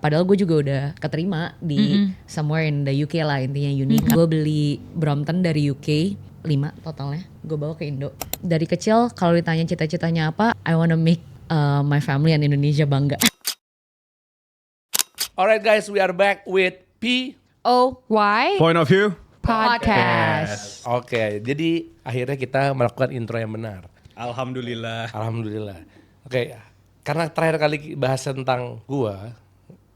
Padahal gue juga udah keterima di somewhere in the UK lah, intinya uni. Gue beli Brompton dari UK 5 totalnya, gue bawa ke Indo. Dari kecil kalau ditanya cita-citanya apa, I wanna make my family and Indonesia bangga. Alright guys, we are back with Why? Point of view. Podcast. Oke, jadi akhirnya kita melakukan intro yang benar. Alhamdulillah. Alhamdulillah. Oke, karena terakhir kali bahas tentang gua,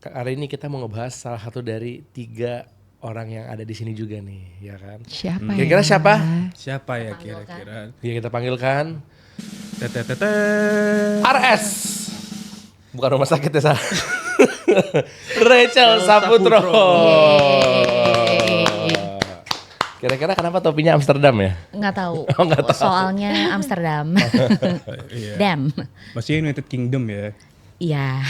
hari ini kita mau ngebahas salah satu dari 3 orang yang ada di sini juga nih, ya kan? Siapa Kira-kira ya? siapa? Siapa ya kira-kira? Ya kita panggilkan Tetetete. RS. Bukan rumah sakit ya, salah. Rachel Saputro. Kira-kira kenapa topinya Amsterdam ya? Nggak tahu. Oh, nggak tahu. Soalnya Amsterdam. Iya. Damn. Masih United Kingdom ya. Iya.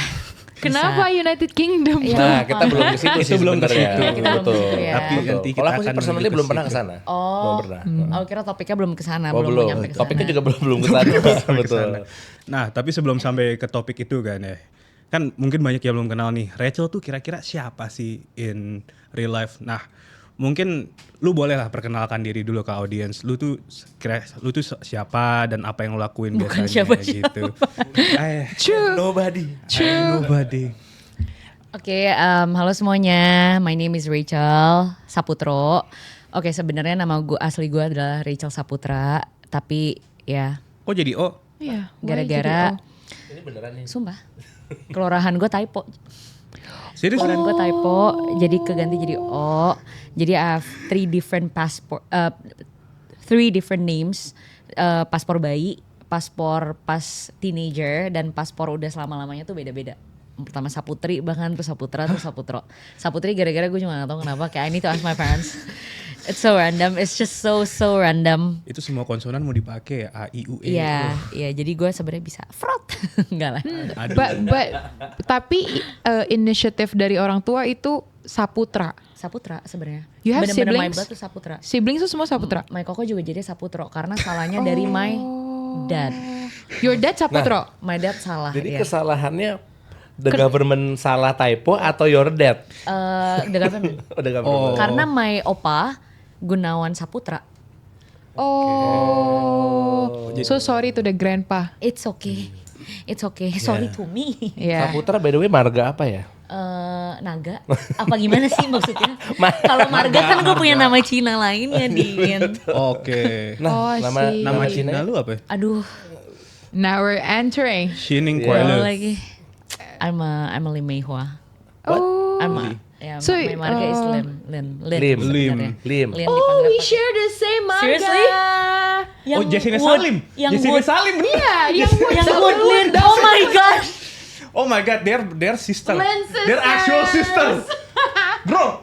Kenapa United Kingdom? Iya. Nah, kita belum ke situ sih belum ke sebenarnya. situ. Kita belum ke Betul. situ ya. Tapi nanti kita Kalau aku sih akan personally menuju ke belum pernah situ. ke sana. Oh, Belum pernah. aku kira topiknya belum kesana, Oh, belum. nyampe kesana. Topiknya juga belum ke sana. Betul. Nah, tapi sebelum sampai ke topik itu kan ya. Kan mungkin banyak yang belum kenal nih. Rachel tuh kira-kira siapa sih in real life? Nah, mungkin lu boleh lah perkenalkan diri dulu ke audiens. Lu tuh siapa dan apa yang lu lakuin Bukan biasanya siapa-siapa. gitu. Nobody. Nobody. Oke, halo semuanya. My name is Rachel Saputro. Oke, sebenarnya nama asli gue adalah Rachel Saputra, tapi ya Kok jadi O? Iya. gara-gara Ini beneran nih. sumpah kelurahan gue typo. Serius? Kelurahan gue typo, jadi keganti jadi O. Jadi I have 3 different names. Paspor bayi, paspor pas teenager, dan paspor udah selama-lamanya tuh beda-beda. Pertama Saputri, bahkan terus Saputra, terus Saputro. Saputri gara-gara gue juga gak tahu kenapa, kayak I need to ask my parents. It's so random, it's just so random. Itu semua konsonan mau dipakai ya, A, I, U, E. Iya, jadi gue sebenarnya bisa fraud. Enggak lah. Tapi inisiatif dari orang tua itu Saputra. Saputra sebenarnya. You have Bener-bener my siblings? blood tuh Saputra. Siblings tuh semua Saputra. My koko juga jadi Saputro karena salahnya dari my dad. Your dad Saputro. My dad salah. Jadi ya. kesalahannya the government salah typo atau your dad? The government. The government. Karena my opa Gunawan Saputra. So sorry to the grandpa. It's okay. It's okay. Sorry to me. Yeah. Saputra by the way marga apa ya? Naga. Apa gimana sih maksudnya? Kalau marga kan gue punya nama Cina lainnya, Din. Oke. Nah, Oh, nama see. Cina Lu apa? Aduh. Now we're entering. Shining Yeah. Kalau Kuala. lagi. I'm a Lim Mei Hua. Oh. I'm a, yeah, So, my marga is Lim. Lim. sebenarnya. Lim. Lin Oh, dipanggil we apa? share the same marga. Seriously? Yang Oh, Jessina Wood. Salim. Yang Jessina Wood. Salim. Iya, yang Yang Wood Lin. Oh my gosh. Oh my god, they're sister. Lin They're actual sisters. Bro.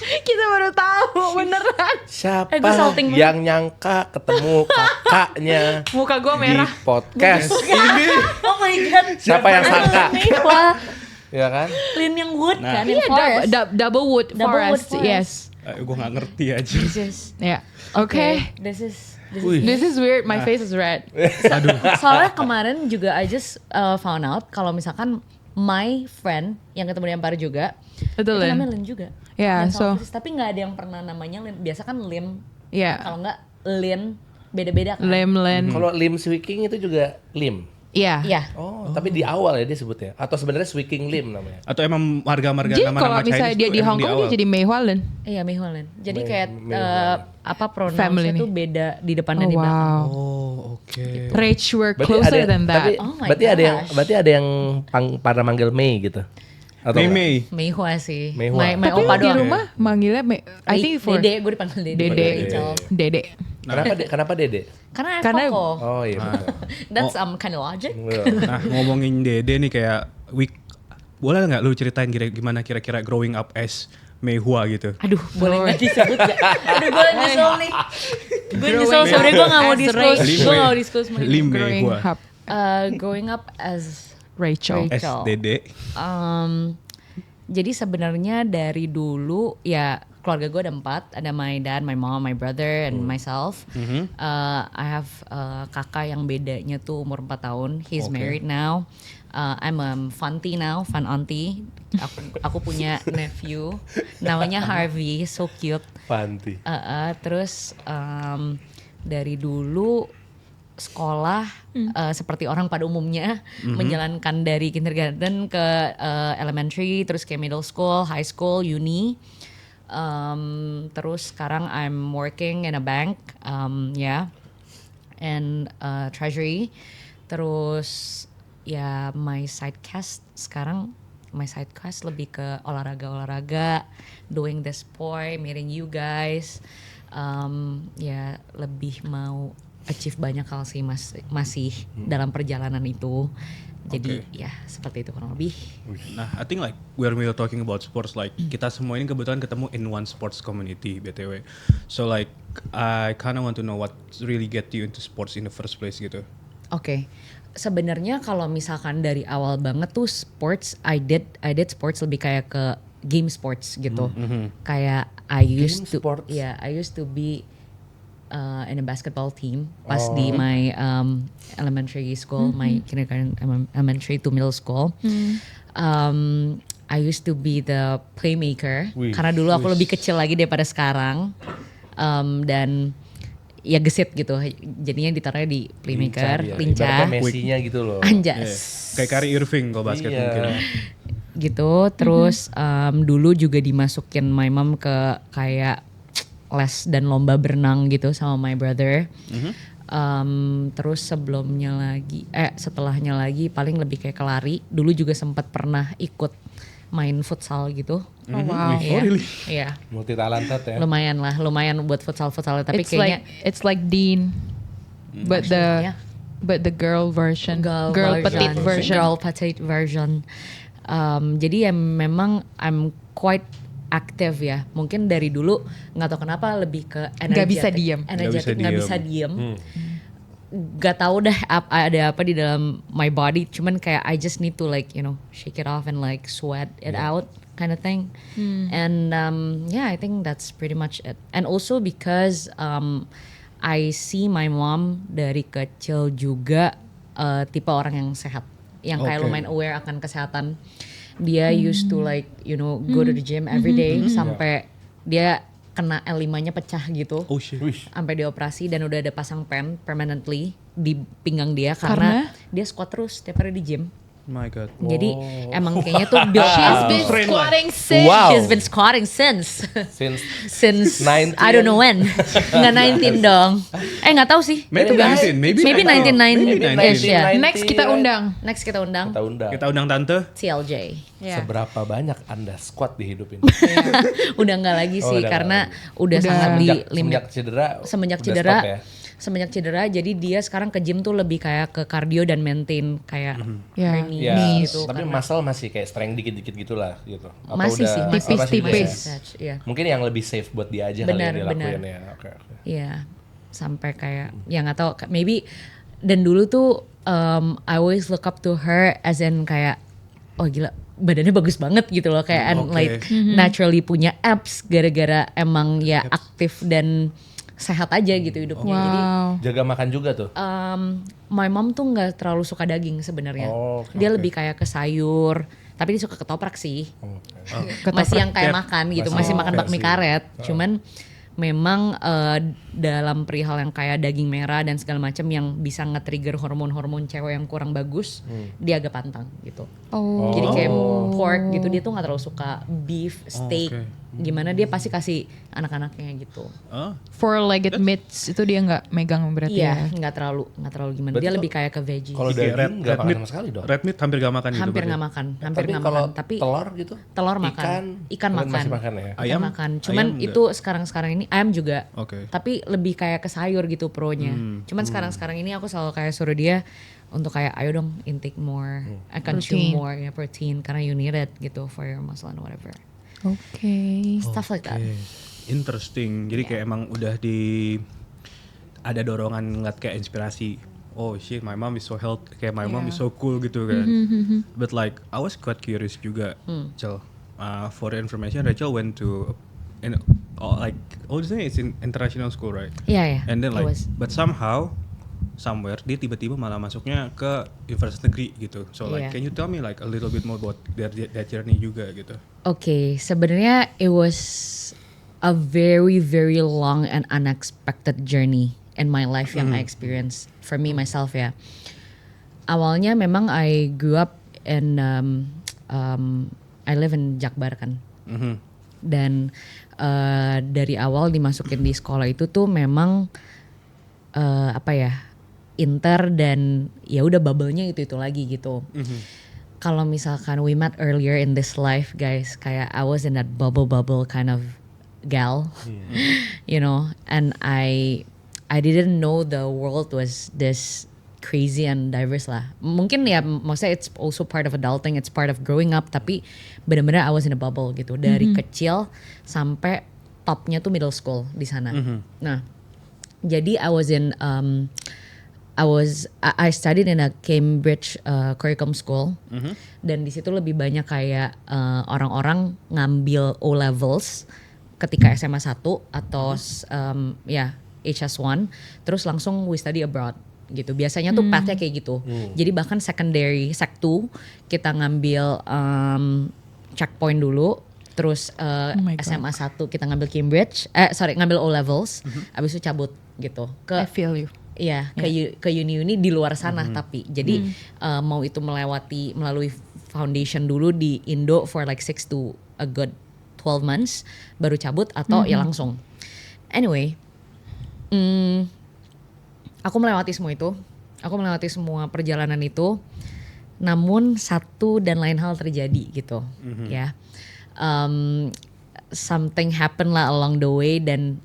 Kita baru tahu beneran. Siapa gue salting banget. yang nyangka ketemu kakaknya Muka gue di merah. podcast ini? Oh my god. Siapa yang sangka? Lin Mei Ya kan? Lin yang Wood Nah. kan, yang Iya, Forest. double wood Double wood forest. forest. Yes. Gue gak ngerti aja. This is Ya. Oke. This is Wih. This is weird. My face is red. Aduh. Soalnya kemarin juga I just found out kalau misalkan my friend yang ketemu di Empire juga, Betul, itu Lin. namanya Lin juga. Ya, Yang sama so- persis, tapi nggak ada yang pernah namanya Lin. Biasa kan Lim, Ya. kalau nggak Lin beda-beda kan. Lim. Kalau Lim Swiking itu juga Lim. Iya. Iya. Oh, tapi di awal ya dia sebutnya. Atau sebenarnya Swiking Lim namanya. Atau emang marga-marga Jadi nama-nama kalau misalnya Chinese dia tuh di emang Hong Kong awal? dia jadi Mei Hua Lin. Iya, Mei Hua Lin. Jadi Mei- kayak Mei Hua. apa Family pronounce nih. tuh beda di depan dan Oh di belakang. wow. Oh, oke. Rach, we're Berarti closer ada- than that. Tapi, Oh my berarti ada yang gosh. berarti ada yang pada manggil Mei gitu. Atau enggak? Mei. Mei Hua sih. Mei Hua. My Tapi opa di doang. rumah manggilnya I think for Dede, gue dipanggil Dede. Dede. Rachel. Dede. Kenapa Dede? Karena Karena- Koko. Oh iya. betul. That's kind of logic. Nah, ngomongin Dede nih kayak boleh nggak lu ceritain gimana kira-kira growing up as Mei Hua gitu? Aduh, boleh nggak disebut gak? Aduh, gue nyesel nih. Gue nyesel, sebenernya gue gak mau as disclose. Ray. Gue gak mau disclose. Lim Mei Growing Hua. up. Growing up as Rachel. Rachel. S Dede. Jadi sebenarnya dari dulu ya keluarga gue ada 4, ada my dad, my mom, my brother, and myself. I have kakak yang bedanya tuh umur 4 tahun. He's married now. I'm a fun auntie. Aku punya nephew, namanya Harvey, so cute. Panti. Terus dari dulu sekolah seperti orang pada umumnya menjalankan dari kindergarten ke elementary, terus ke middle school, high school, uni. Terus sekarang I'm working in a bank, and treasury. Terus ya my sidecast lebih ke olahraga, doing the sport, meeting you guys. Ya lebih mau achieve banyak hal sih, masih dalam perjalanan itu. Jadi ya seperti itu kurang lebih. Nah, I think like when we are talking about sports, like kita semua ini kebetulan ketemu in one sports community, BTW. So like I kind of want to know what really get you into sports in the first place gitu. Oke. Sebenarnya kalau misalkan dari awal banget tuh sports, I did sports lebih kayak ke game sports gitu. Kayak I used to be in a basketball team pas di my elementary school, my kindergarten, elementary to middle school. I used to be the playmaker karena dulu aku lebih kecil lagi daripada sekarang, dan ya gesit gitu, jadinya ditaruhnya di playmaker, lincah. Ibaratnya Messi-nya gitu loh. Anjas. Kayak Kyrie Irving kalau basket mungkin. Gitu. Terus dulu juga dimasukin my mom ke kayak les dan lomba berenang gitu sama my brother. Terus setelahnya lagi paling lebih kayak kelari. Dulu juga sempat pernah ikut main futsal gitu. Oh wow. Iya. really? Iya. Multi talented ya. Lumayan buat futsal tapi It's kayaknya it's like Dean, but the yeah. but the girl version, girl version. petite version. Girl petite version. Jadi ya memang I'm quite aktif ya. Mungkin dari dulu nggak tahu kenapa lebih ke energetic. Nggak bisa diem. Energetic, nggak bisa diem. Gak tahu deh ada apa di dalam my body. Cuman kayak I just need to like shake it off and like sweat it out kind of thing. And I think that's pretty much it. And also because I see my mom dari kecil juga tipe orang yang sehat, yang kayak lumayan aware akan kesehatan. Dia used to like go to the gym every day sampai dia kena L5-nya pecah gitu. Oh shit. Sampai dioperasi dan udah ada pasang pen permanently di pinggang dia karena dia squat terus tiap hari di gym. My God. Jadi emang kayaknya tuh build She's been squatting since. Wow. She's been squatting since Since 19. I don't know when. Nggak 19 dong. Nggak tahu sih. Maybe 19, maybe 19ish ya. Next kita undang. Next kita undang Kita undang tante. TLJ. Yeah. Seberapa banyak Anda squat di hidup ini? Udah nggak lagi sih udah karena nggak udah sangat di semenjak cedera. Semenjak udah cedera. stop ya? Semenjak cedera, jadi dia sekarang ke gym tuh lebih kayak ke cardio dan maintain kayak Yeah. hernia Ya, gitu. tapi karena- muscle masih kayak strength dikit-dikit gitulah gitu. Atau masih udah- sih, masih tipis-tipis. bisa ya? Iya. Mungkin yang lebih safe buat dia aja kali Benar, yang dilakuin benar. ya. Oke. Iya, sampai kayak ya nggak tahu, maybe. Dan dulu tuh I always look up to her as in kayak oh gila badannya bagus banget gitu loh, kayak and like naturally punya abs gara-gara emang ya aktif dan sehat aja gitu hidupnya. Jadi Wow. Jaga makan juga tuh. my mom tuh nggak terlalu suka daging sebenarnya. Oh, Dia oke. lebih kayak ke sayur, tapi dia suka ketoprak sih. Ketoprak Masih yang kayak cat. makan gitu, Masih masih makan kayak bakmi sih. karet. Cuman memang dalam perihal yang kayak daging merah dan segala macam yang bisa nge-trigger hormon-hormon cewek yang kurang bagus, dia agak pantang gitu. Oh. Jadi kayak pork gitu, dia tuh nggak terlalu suka beef, steak. Gimana dia pasti kasih anak-anaknya gitu. Oh, Four-legged meats itu dia nggak megang berarti ya. Iya, nggak terlalu gimana. Berarti dia kalau- lebih kayak ke veggie. Kalau Kayak daging nggak makan meat- sama sekali dong. Red meat hampir gak makan gitu. hampir berarti. nggak makan, hampir Tapi nggak kalau makan. Tapi telur gitu? telur makan, ikan makan, masih makan ya? Ikan Ayam? makan. Cuman Ayam itu sekarang ini ayam juga. Oke. Tapi lebih kayak ke sayur gitu pronya. Cuman sekarang ini aku selalu kayak suruh dia untuk kayak ayo dong intake more, consume Protein. more ya protein karena you need it gitu for your muscle and whatever. Oke. Stuff like that. Oke. Interesting. Jadi kayak emang udah ada dorongan ngeliat kayak inspirasi. Oh shit, my mom is so healthy. Kayak my mom is so cool gitu kan. But like I was quite curious juga, Rachel. For your information, Rachel went to like Audition it's in international school, right? Iya, And then it like, was. but somehow, somewhere dia tiba-tiba malah masuknya ke universitas negeri gitu. So like, Iya. can you tell me like a little bit more about that journey juga gitu? Oke, sebenarnya it was a very very long and unexpected journey in my life yang I experienced for me myself ya. Awalnya memang I grew up in I live in Jakbar kan. Dan dari awal dimasukin di sekolah itu tuh memang apa ya, inter dan ya udah bubble-nya itu lagi gitu. Kalau misalkan we met earlier in this life guys, kayak I was in that bubble kind of gal, you know, and I didn't know the world was this crazy and diverse lah. Mungkin ya maksudnya it's also part of adulting, it's part of growing up, tapi benar-benar I was in a bubble gitu dari kecil sampai topnya tuh middle school di sana. Nah, jadi I was in I studied in a Cambridge curriculum school, dan di situ lebih banyak kayak orang-orang ngambil O levels ketika SMA 1 atau ya HS1, terus langsung we study abroad gitu. Biasanya tuh pathnya kayak gitu. Jadi bahkan secondary Sec 2 kita ngambil checkpoint dulu, terus my God. SMA 1 kita ngambil Cambridge, ngambil O levels, abis itu cabut gitu I ke feel you. iya ke uni-uni di luar sana. Tapi jadi mau itu melalui foundation dulu di Indo for like 6 to a good 12 months baru cabut atau ya langsung. Anyway, aku melewati semua itu. Aku melewati semua perjalanan itu. Namun satu dan lain hal terjadi gitu, ya. Something happen lah along the way, dan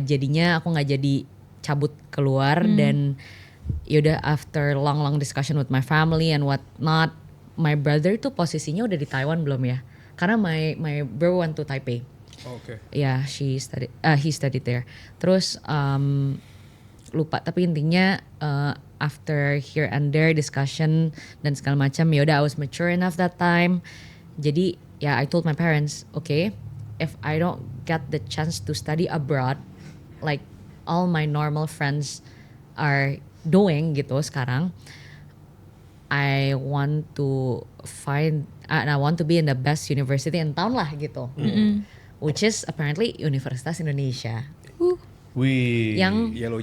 jadinya aku nggak jadi cabut keluar. Dan yaudah after long discussion with my family and what not, my brother tuh posisinya udah di Taiwan belum ya? Karena my bro went to Taipei. Oke. Ya, he studied there. Terus lupa, tapi intinya after here and there discussion dan segala macam, ya udah I was mature enough that time. Jadi ya I told my parents, okay, if I don't get the chance to study abroad like all my normal friends are doing gitu sekarang, I want to find and I want to be in the best university in town lah gitu. Which is apparently Universitas Indonesia. Wih. Yang Yellow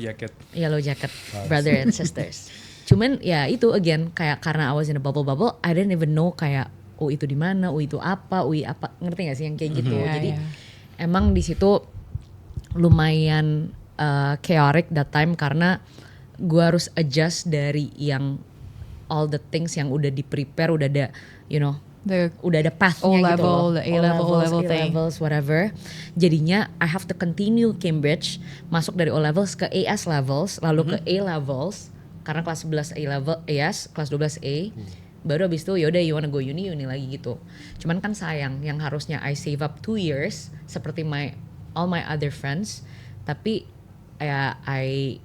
jacket. brother and sisters. Cuman ya itu again kayak karena I was in a bubble, I didn't even know kayak itu di mana, itu apa, apa, ngerti gak sih yang kayak gitu. Yeah, Jadi yeah. emang di situ lumayan chaotic that time karena gue harus adjust dari yang all the things yang udah di prepare, udah ada udah ada pathnya gitu loh. O-level, the A-level, O-level thing. A-levels, whatever. Jadinya I have to continue Cambridge, masuk dari O-levels ke AS levels, lalu ke A-levels, karena kelas 11 A-level, AS, kelas 12 A. Baru abis itu yaudah you wanna go uni lagi gitu. Cuman kan sayang, yang harusnya I save up 2 years, seperti all my other friends, tapi ya I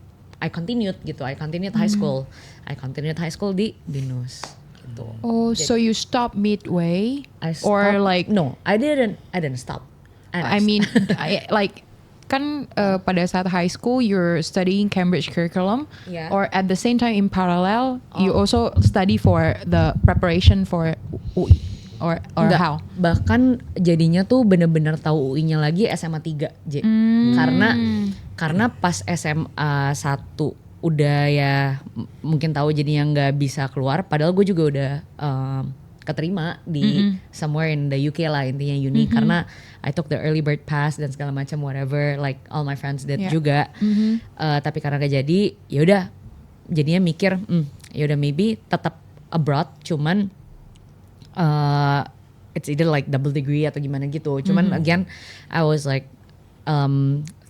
continued gitu, I continued high school. I continued high school di BINUS. Gitu. Oh, so you stopped midway, I or stopped- like no, I didn't stop. I mean, kan pada saat high school you're studying Cambridge curriculum, Yeah. or at the same time in parallel you also study for the preparation for UI, or Enggak, how? bahkan jadinya tuh bener-bener tahu UI-nya lagi SMA 3 J. Karena pas SMA 1 udah ya mungkin tahu jadinya nggak bisa keluar, padahal gue juga udah keterima di somewhere in the UK lah intinya uni, karena I took the early bird pass dan segala macam whatever like all my friends did Yeah. juga. Tapi karena gak jadi, ya udah jadinya mikir ya udah maybe tetap abroad, cuman it's either like double degree atau gimana gitu. Cuman again I was like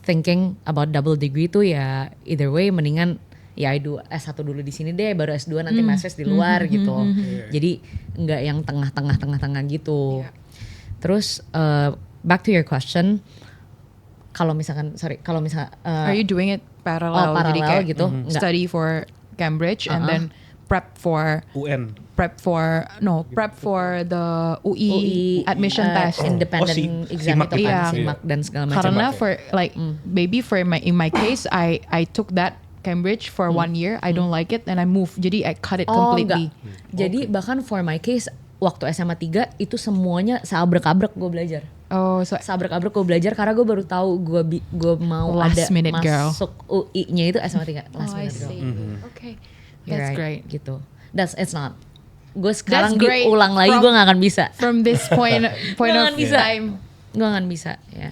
thinking about double degree tuh ya either way mendingan ya I do S1 dulu di sini deh, baru S2 nanti masters di luar gitu. Jadi nggak yang tengah-tengah gitu. Terus back to your question, kalau misalkan Are you doing it parallel? Jadi parallel kayak gitu? Enggak. study for Cambridge and then prep for UN. prep for the UI, admission test. independent exam SIMAK itu itu. kan, Iya. SIMAK dan segala macam. Karena for like maybe for in my case I took that Cambridge for 1 year, I don't like it and I moved. Jadi I cut it Oh completely. enggak. Jadi bahkan for my case waktu SMA 3 itu semuanya seabrek-abrek gue belajar. Oh, so Seabrek-abrek gue belajar karena gue baru tahu gue mau Last ada minute girl. masuk UI-nya itu SMA 3 last I minute girl. see. Okay. You're That's right, great. gitu. It's not. Gue sekarang great. diulang lagi From- gue gak akan bisa. From this point Nggak of akan bisa. time. Gue gak akan bisa ya.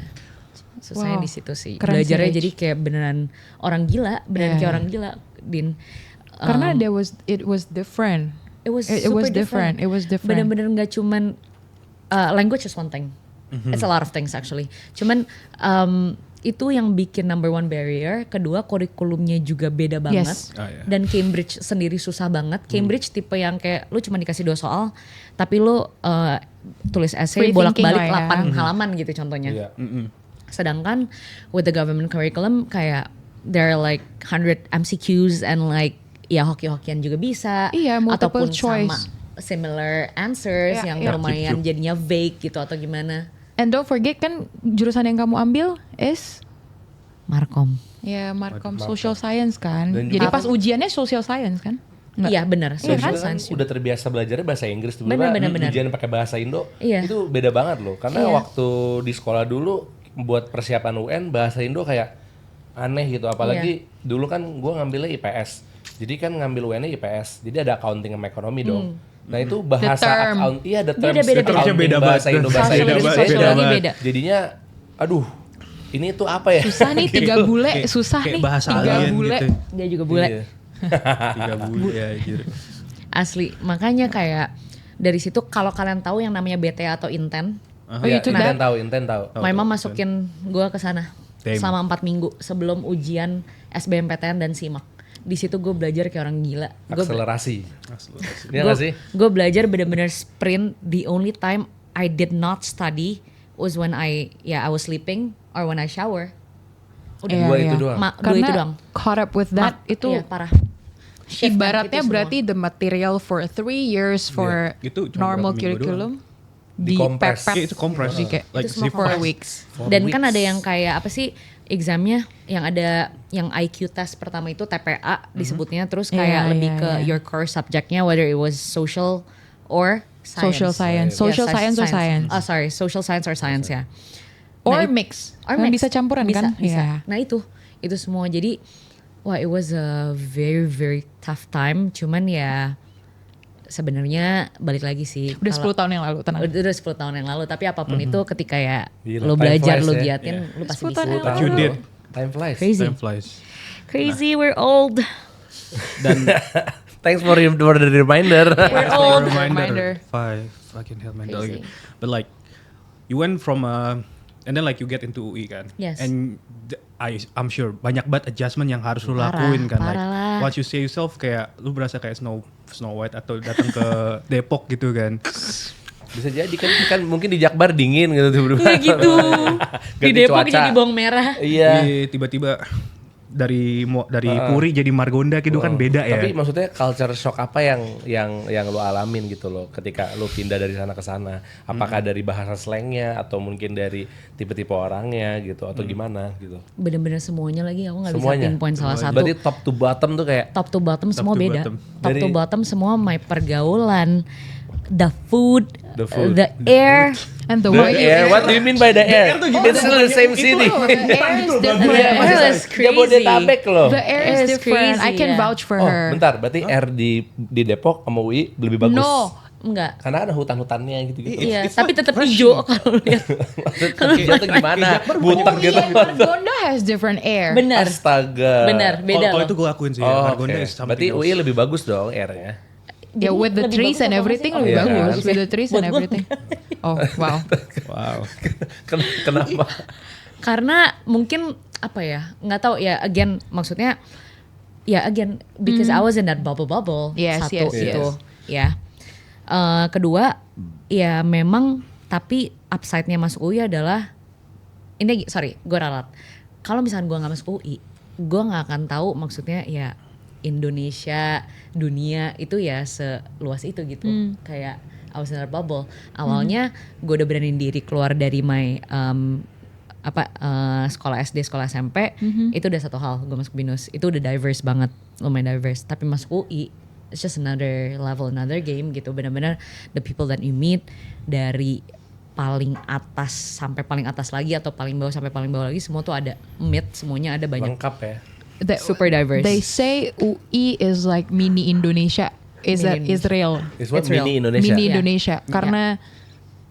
Susahnya Wow. di situ sih. Keren sih, Belajarnya Rach. jadi kayak beneran orang gila, beneran Yeah. kayak orang gila, Din. Karena it was different. It was It super was different. It was different. Bener-bener nggak cuman language is one thing. It's a lot of things actually. Cuman itu yang bikin number one barrier. Kedua kurikulumnya juga beda banget. Yes. Ah, iya. Dan Cambridge sendiri susah banget. Cambridge tipe yang kayak lu cuma dikasih 2 soal, tapi lu tulis essay Free bolak-balik thinking lah ya. 8 halaman gitu contohnya. Iya. Sedangkan with the government curriculum kayak there are like 100 MCQs and like ya hoki-hokian juga bisa. Iya, multiple ataupun choice. sama similar answers Ya, yang ya. lumayan Cip-cip. jadinya vague gitu atau gimana. And don't forget kan jurusan yang kamu ambil is Markom. ya Markom Social Science kan. Dan Jadi juga- pas ujiannya Social Science kan? Nggak. Iya benar, Iya social kan? science juga. Udah terbiasa belajarnya bahasa Inggris tuh. Bener, bener, bener. Ujian pakai bahasa Indo Iya. itu beda banget loh. Karena Iya. waktu di sekolah dulu buat persiapan UN bahasa Indo kayak aneh gitu. Apalagi Iya. dulu kan gue ngambilnya IPS. Jadi kan ngambil UN-nya IPS. Jadi ada accounting sama ekonomi dong. Nah itu bahasa term. iya the terms, Beda-beda. accounting, Beda bahasa banget. Indo, bahasa Sociology, Inggris sociology beda. beda. Jadinya aduh ini tuh apa ya? Susah nih 3 bule, Kayak- susah kayak nih bahasa 3 alien bule. gitu. Dia juga bule. Iya. 3 bule ya anjir. Asli. Makanya kayak dari situ kalau kalian tahu yang namanya BTA atau inten, Oh, Iya, you took Inten that? tahu, Inten tahu. my mom masukin gue ke sana Damn. selama 4 minggu sebelum ujian SBMPTN dan SIMAK. Di situ gue belajar kayak orang gila. Akselerasi. Iya nggak sih? Gue belajar bener-bener sprint. The only time I did not study was when I was sleeping or when I shower. Udah. Iya, Dua iya. itu doang. Dua Karena itu doang. caught up with that itu Iya, parah. Shift ibaratnya gitu berarti the material for 3 years for Iya, itu cuma normal berapa minggu curriculum Dikompres. dipepet Iya, itu kompres. jadi kayak Like Itu semua zip 4 kompres. weeks. Dan kan ada yang kayak apa sih examnya yang ada yang IQ test pertama itu TPA disebutnya terus kayak Iya, lebih iya, ke iya. your core subjectnya whether it was social or science. Social science. Yeah, Social science or science. Oh sorry, social science or science ya. Or Nah, mix. Or Kan mix. bisa campuran Bisa, kan? bisa. Iya. Nah itu semua jadi wah it was a very very tough time. Cuman ya sebenarnya balik lagi sih. Udah kalau- 10 tahun yang lalu, tenang. Udah 10 tahun yang lalu. Tapi apapun itu ketika ya Gila, lo time belajar, flies lo ya. giatin, lo pasti 10 bisa. tahun yang But you lalu. did. Time flies. Crazy. Time flies. Crazy, we're old. Dan Thanks for the reminder. We're old. Reminder. Five fucking hell man. Crazy. But like you went from and then like you get into UI kan. Yes. And I'm sure banyak banget adjustment yang harus lu Parah, lakuin kan. parah lah. Like once you see yourself kayak lu berasa kayak Snow White atau datang ke Depok gitu kan. Bisa jadi kan mungkin di Jakbar dingin gitu tiba-tiba. Iya gitu. Di Ganti Depok cuaca. jadi bawang merah. Iya. Tiba-tiba dari Puri jadi Margonda gitu kan beda ya. Tapi maksudnya culture shock apa yang lo alamin gitu loh ketika lo pindah dari sana ke sana? Apakah dari bahasa slangnya atau mungkin dari tipe-tipe orangnya gitu atau gimana gitu? Bener-bener semuanya lagi aku nggak bisa Semuanya? pinpoint salah satu. Berarti top to bottom tuh kayak Top to bottom semua to beda. bottom. Top to Dari- bottom semua my pergaulan, the food, The food. the air. And the the way you air. What do you mean by the air? It's still the same city. The air is different. The air is crazy. Jabodetabek loh. The air is It's different. I crazy, can yeah. vouch for Oh, her. bentar. Berarti air di Depok sama UI lebih bagus. No. Enggak. Karena ada hutan-hutannya gitu-gitu. Iya, tapi tetap hijau kalau lihat. Maksudnya tuh gimana? Butek gitu. Margonda has different air. Benar. Astaga. Benar, beda Kalau loh. itu gue akuin sih. Oh, Margonda oke. is something Berarti else. UI lebih bagus dong airnya. Yeah, with the Lebih trees bagus and apa everything sih? lebih Iya, bagus. kan? With the trees and Buat gua. everything. Oh, wow. Wow. Kenapa? Karena mungkin apa ya, nggak tahu ya, again maksudnya ya again because I was in that bubble Yes, satu yes, itu ya. Kedua ya memang tapi upside-nya masuk UI adalah ini sorry gue ralat, kalau misalnya gue nggak masuk UI gue nggak akan tahu maksudnya ya Indonesia, dunia itu ya seluas itu gitu. Kayak I was in a bubble. Awalnya gue udah beraniin diri keluar dari my sekolah SD, sekolah SMP. Itu udah satu hal, gue masuk BINUS. Itu udah diverse banget, lumayan diverse. Tapi masuk UI, it's just another level, another game gitu. Benar-benar the people that you meet dari paling atas sampai paling atas lagi atau paling bawah sampai paling bawah lagi, semua tuh ada, mid semuanya ada, banyak. Lengkap ya. Super diverse. They say UI is like mini Indonesia. Is that Mini is real? It's what It's real. mini Indonesia. Mini Yeah. Indonesia karena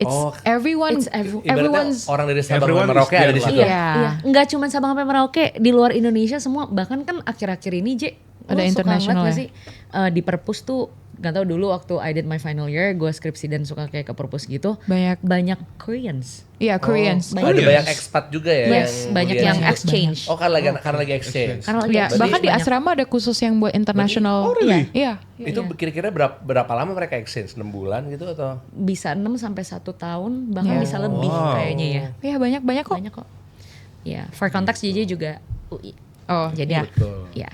it's everyone. Ibaratnya everyone's orang dari Sabang Everyone sampai Merauke is ada di there situ. lah. Iya. Iya, nggak cuma Sabang sampai Merauke, di luar Indonesia semua. Bahkan kan akhir-akhir ini Ada lo suka international ngeliat nggak ya? sih di perpus tuh, nggak tahu dulu waktu I did my final year, gue skripsi dan suka kayak ke perpus gitu, banyak Koreans. Iya Koreans. Oh, ada banyak expat juga ya. Yes, banyak kuliah yang di situ. exchange. Oh, karena lagi exchange. Karena lagi Iya, exchange bahkan di banyak. asrama ada khusus yang buat international. Oh, really? Iya. Itu kira-kira berapa lama mereka exchange? 6 bulan gitu atau? Bisa 6 sampai 1 tahun, bahkan Yeah. bisa lebih kayaknya ya. Iya banyak kok. Banyak kok. Ya, for context JJ juga UI. Oh, Jadi ya. Betul. ya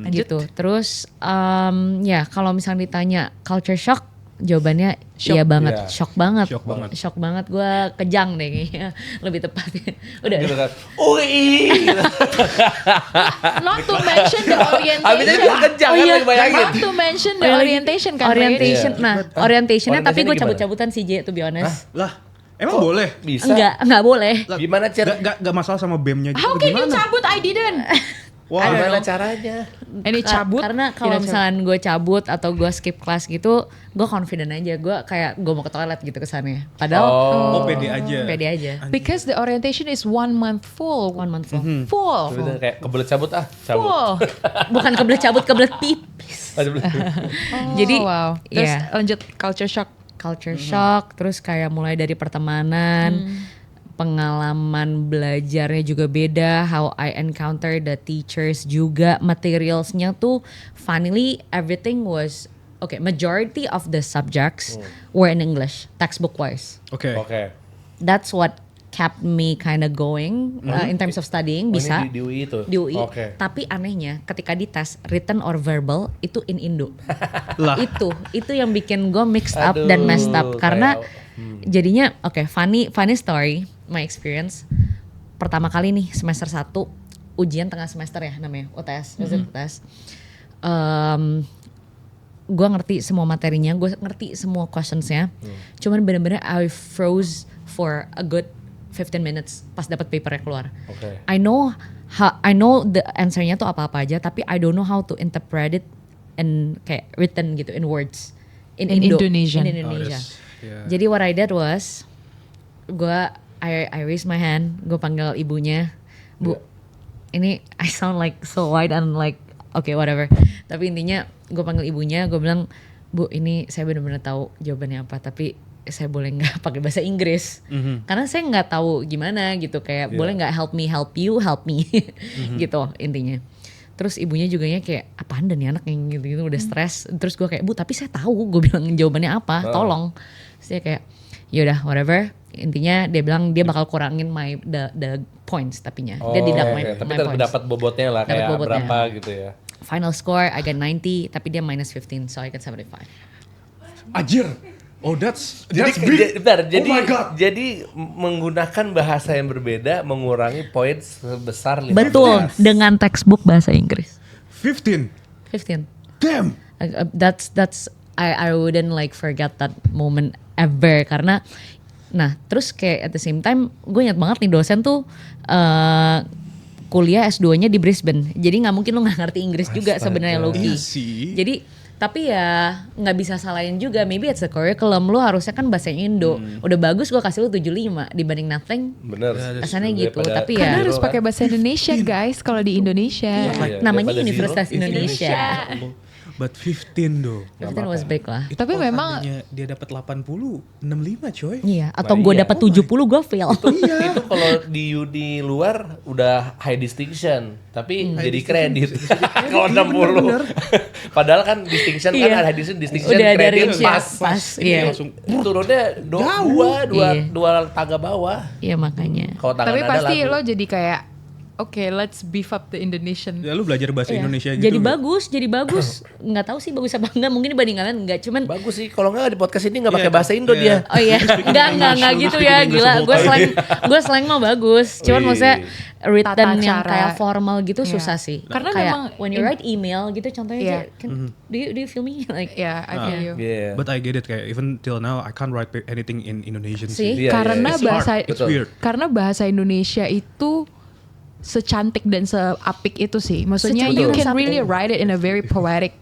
gitu. Terus ya kalau misalnya ditanya culture shock, jawabannya iya banget, Iya. shock banget, Shock banget. shock banget. Gue kejang deh kayaknya, lebih tepatnya. Udah. Gitu kan. UI. Not to mention the Abisnya orientation. kejang kan lagi bayangin. Not to mention the orientation kan. Orientation, Iya. nah orientationnya tapi gue Orientationnya cabut-cabutan sih J, to be honest. Lah, emang boleh? Bisa. Enggak boleh. Gimana cara? Gak masalah sama BEM-nya gitu. How can you gimana? cabut? I didn't. Wah, Gimana caranya? Ini cabut. Karena kalau tidak misalnya gue cabut atau gue skip kelas gitu, gue confident aja. Gue kayak gue mau ke toilet gitu kesannya. Padahal oh pede aja. pede aja. Because the orientation is 1 month full. 1 month full. Full. Sebenarnya kayak kebelet cabut cabut. Full. Bukan kebelet cabut, kebelet pipis. Jadi, wow. Terus iya. lanjut culture shock. Culture shock, terus kayak mulai dari pertemanan, pengalaman belajarnya juga beda, how I encounter the teachers juga, materialsnya tuh funnily everything was okay, majority of the subjects were in English, textbook wise. Oke. Oke. That's what kept me kind of going in terms of studying. Oh, Bisa ini di UI itu. di UI. Oke. Tapi anehnya ketika dites written or verbal itu in Indo. Lah. itu yang bikin gue mixed up dan Aduh, messed up karena kayak, jadinya funny story, my experience. Pertama kali nih semester 1 ujian tengah semester ya namanya UTS, UTS. Gue ngerti semua materinya, gue ngerti semua questionsnya. Cuman bener-bener I froze for a good 15 minutes pas dapat papernya keluar. Oke. I know the answernya tuh apa-apa aja, tapi I don't know how to interpret it in kayak written gitu in words in Indonesian. In Indonesia. yeah. Jadi what I did was I raised my hand, gue panggil ibunya, Bu, ini I sound like so white and like okay whatever. Tapi intinya gue panggil ibunya, gue bilang, Bu, ini saya benar-benar tahu jawabannya apa, tapi saya boleh nggak pakai bahasa Inggris? Karena saya nggak tahu gimana gitu, kayak boleh nggak help me gitu intinya. Terus ibunya juga kayak apaan dan nih anak yang gitu udah stres. Terus gue kayak, Bu tapi saya tahu, gue bilang jawabannya apa, tolong. Terus dia kayak yaudah whatever. Intinya dia bilang dia bakal kurangin the points tapinya. Dia deduct my Tapi my tetap points. dapat bobotnya lah, Dapat kayak bobotnya. berapa gitu ya. Final score I got 90 tapi dia minus 15 so I got 75. Anjir. Oh that's Jadi, big. bentar, Oh my God. jadi menggunakan bahasa yang berbeda mengurangi poin sebesar 15. Betul, dengan textbook bahasa Inggris. 15. 15. Damn. That's I wouldn't like forget that moment ever karena nah terus kayak at the same time gue ingat banget nih dosen tuh kuliah S2-nya di Brisbane. Jadi nggak mungkin lo nggak ngerti Inggris juga sebenarnya Loki. Iya sih. Jadi tapi ya nggak bisa salahin juga. Maybe it's the curriculum, lu harusnya kan bahasa Indo. Udah bagus gue kasih lu 75 dibanding nothing. Bener. Kesannya gitu. Daripada- Tapi Karena ya harus pakai bahasa Indonesia guys kalau di Indonesia. Iya, namanya daripada Universitas zero. Indonesia. But 15 though. Itu was big lah. Itu Tapi kalau memang- seandainya dia dapat 80, 65 coy. Iya, atau Nah, gue iya. dapat 70 gue fail. Itu kalau di luar udah high distinction, tapi jadi kredit. Kalau 60. Padahal kan distinction kan Iya. ada distinction Udah ada kredit range-nya. pas. Pas, Ini iya. langsung turunnya Iya. dua tangga bawah. Iya makanya. Kalau tangan Tapi ada pasti lagu. lo jadi kayak okay, let's beef up the Indonesian. Ya lu belajar bahasa Iya. Indonesia gitu. Jadi nggak? jadi bagus. Nggak tahu sih bagus apa enggak. Mungkin dibanding kalian enggak. Cuman Bagus sih, kalau nggak di podcast ini nggak Iya, pakai bahasa Indo iya. dia. oh iya, enggak gitu ya, gila. Gue slang mah bagus. Cuman Wih. maksudnya written Tata yang cara. kayak formal gitu Iya. susah sih. Karena kayak memang when you write email gitu contohnya Iya. aja, do you feel me like Yeah, I feel you. Iya. But I get it, kayak even till now I can't write anything in Indonesian See? sih. Iya, Karena iya. It's bahasa hard, it's Betul. weird. karena bahasa Indonesia itu secantik dan seapik itu sih. Maksudnya Secantik you dan can seapik. really write it in a very poetic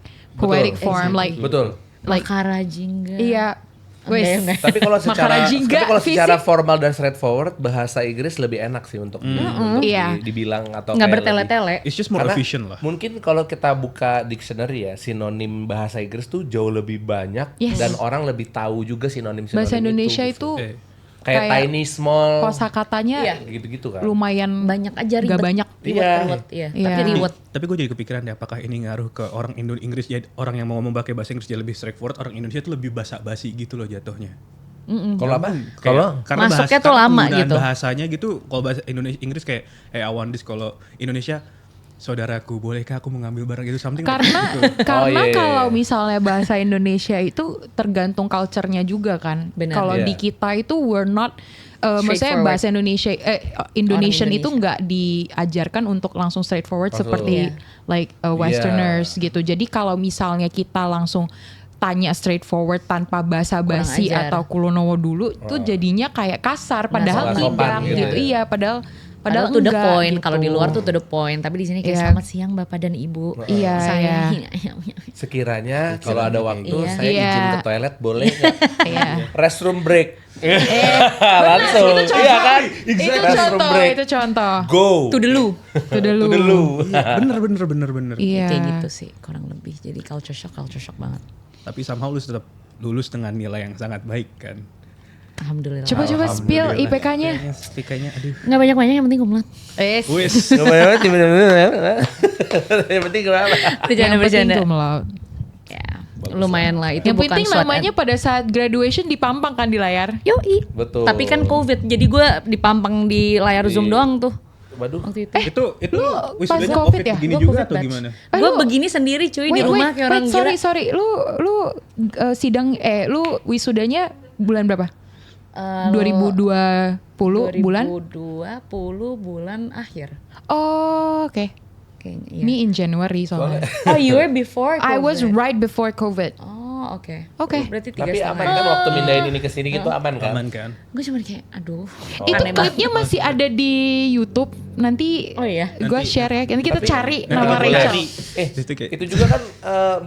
form, like Betul. Makara Jingga. iya. Enggak. Tapi kalau secara Makarajingga, secara fisik. formal dan straightforward, bahasa Inggris lebih enak sih untuk Iya. dibilang atau Nggak kayak bertele-tele. It's just more Karena efficient lah. mungkin kalau kita buka dictionary ya, sinonim bahasa Inggris tuh jauh lebih banyak Yes. dan orang lebih tahu juga sinonim Bahasa Indonesia gitu. itu Kayak tiny, small, kosakatanya Iya. gitu-gitu kan. lumayan Banyak aja ribet. Gak banyak. Ribet, iya. Iya. Tapi ribet. Tapi gue jadi kepikiran deh, apakah ini ngaruh ke orang Inggris, jadi orang yang mau ngomong pakai bahasa Inggris jadi lebih straightforward, orang Indonesia tuh lebih basa-basi gitu loh jatuhnya. Kalau apa? Kayak- Kalau karena Masuknya tuh karena lama penggunaan gitu. bahasanya gitu, kalau bahasa Inggris kayak I want this, kalau Indonesia saudaraku bolehkah aku mengambil barang itu something karena gitu. karena iya, iya, kalau iya. misalnya bahasa Indonesia itu tergantung culture-nya juga kan. Benar. Kalau Iya. di kita itu we're not maksudnya Straightforward. bahasa Indonesia Indonesian Orang itu nggak diajarkan untuk langsung straightforward Langsung. seperti Iya. like Westerners gitu. Jadi kalau misalnya kita langsung tanya straightforward tanpa basa-basi Kurang ajar. atau kulonowo dulu itu jadinya kayak kasar padahal Nggak sopan tidak gitu gitu. ya. Iya, padahal Padahal to the enggak, point. gitu. Kalau di luar tuh to the point. Tapi di sini kayak Iya. selamat siang Bapak dan Ibu. Iya, Saya. sekiranya kalau ada waktu Iya. saya Iya. izin ke toilet boleh nggak? Iya. Restroom break. Langsung. itu contoh. Iya kan? Itu Restroom contoh, break. itu contoh. Go. To the lu. To the lu. Iya, bener. Iya. Kayak gitu sih kurang lebih. Jadi culture shock banget. Tapi somehow lu tetap lulus dengan nilai yang sangat baik kan. Alhamdulillah. Coba spill IPK-nya. IPK-nya aduh. Nggak banyak-banyak yang penting kumlat. Wis. Yang penting kenapa? Bercanda. Cum-laude. Ya, lumayan lah. Itu Yang bukan penting SWOT. namanya pada saat graduation dipampang kan di layar. Yoi. Betul. Tapi kan COVID, jadi gue dipampang di layar Zoom doang tuh Waduh. waktu itu. Itu pas wisudanya COVID ya? begini Gua juga COVID atau batch. gimana? Gue Lu- begini sendiri cuy di rumah kayak orang gila. sorry. Lu sidang lu wisudanya bulan berapa? 2020 bulan? 2020 bulan akhir. Oh, oke. Kayaknya iya. Me in January soalnya. Oh, you were before COVID. I was right before COVID. Oh, oke. Oke. Berarti 3,5. Tapi aman kan waktu mindahin ini ke sini gitu aman kan? Aman kan? Gue cuma kayak aduh. Itu aneh banget. klipnya masih ada di YouTube. Nanti Oh iya. gue share ya. Nanti kita cari nanti nama kita Rachel. cari. Itu kayak- itu juga kan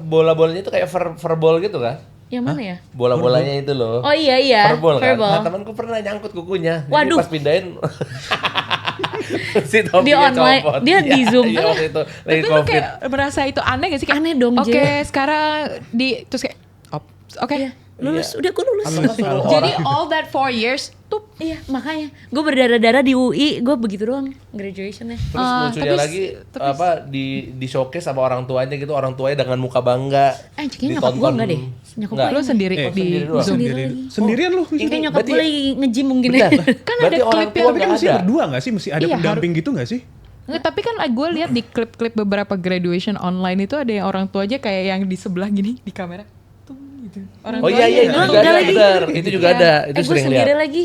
bola-bolanya itu kayak verbal gitu kan? Yang mana ya? Bola-bolanya itu loh. Oh iya. Verbal kan? Verbal. Nah temanku pernah nyangkut kukunya. Jadi Waduh. pas pindahin si topinya Di online, copot. dia di Iya, Zoom. Iya waktu itu lagi Tapi lu COVID. kayak merasa itu aneh gak sih? Kayak, Aneh dong, Oke, Jay. sekarang terus kayak oke. Lulus, udah gue lulus. Atau nggak suruh Jadi orang- all that 4 years tuh Iya, makanya gue berdarah-darah di UI, gue begitu doang graduationnya. Terus lucunya tapi- lagi apa di showcase sama orang tuanya gitu, orang tuanya dengan muka bangga. Kayaknya nyokap gue enggak deh. Nyokap Enggak. gue lu sendiri sendiri di doang. Zoom. sendiri lagi. Sendirian lu. Kayak nyokap berarti- gue lagi nge-gym mungkin Bentar, ya. Kan berarti ada orang klip tua yang- Tapi kan nggak mesti ada. berdua gak sih? Mesti ada Iya, pendamping gitu gak sih? Nggak, tapi kan gue lihat di klip-klip beberapa graduation online itu ada yang orang tua aja kayak yang di sebelah gini di kamera. Tuh gitu. Orang Oh tua iya aja. iya itu Enggak juga ada lagi. benar. Itu juga Iya. ada. Itu Gue sering sendiri lihat. lagi.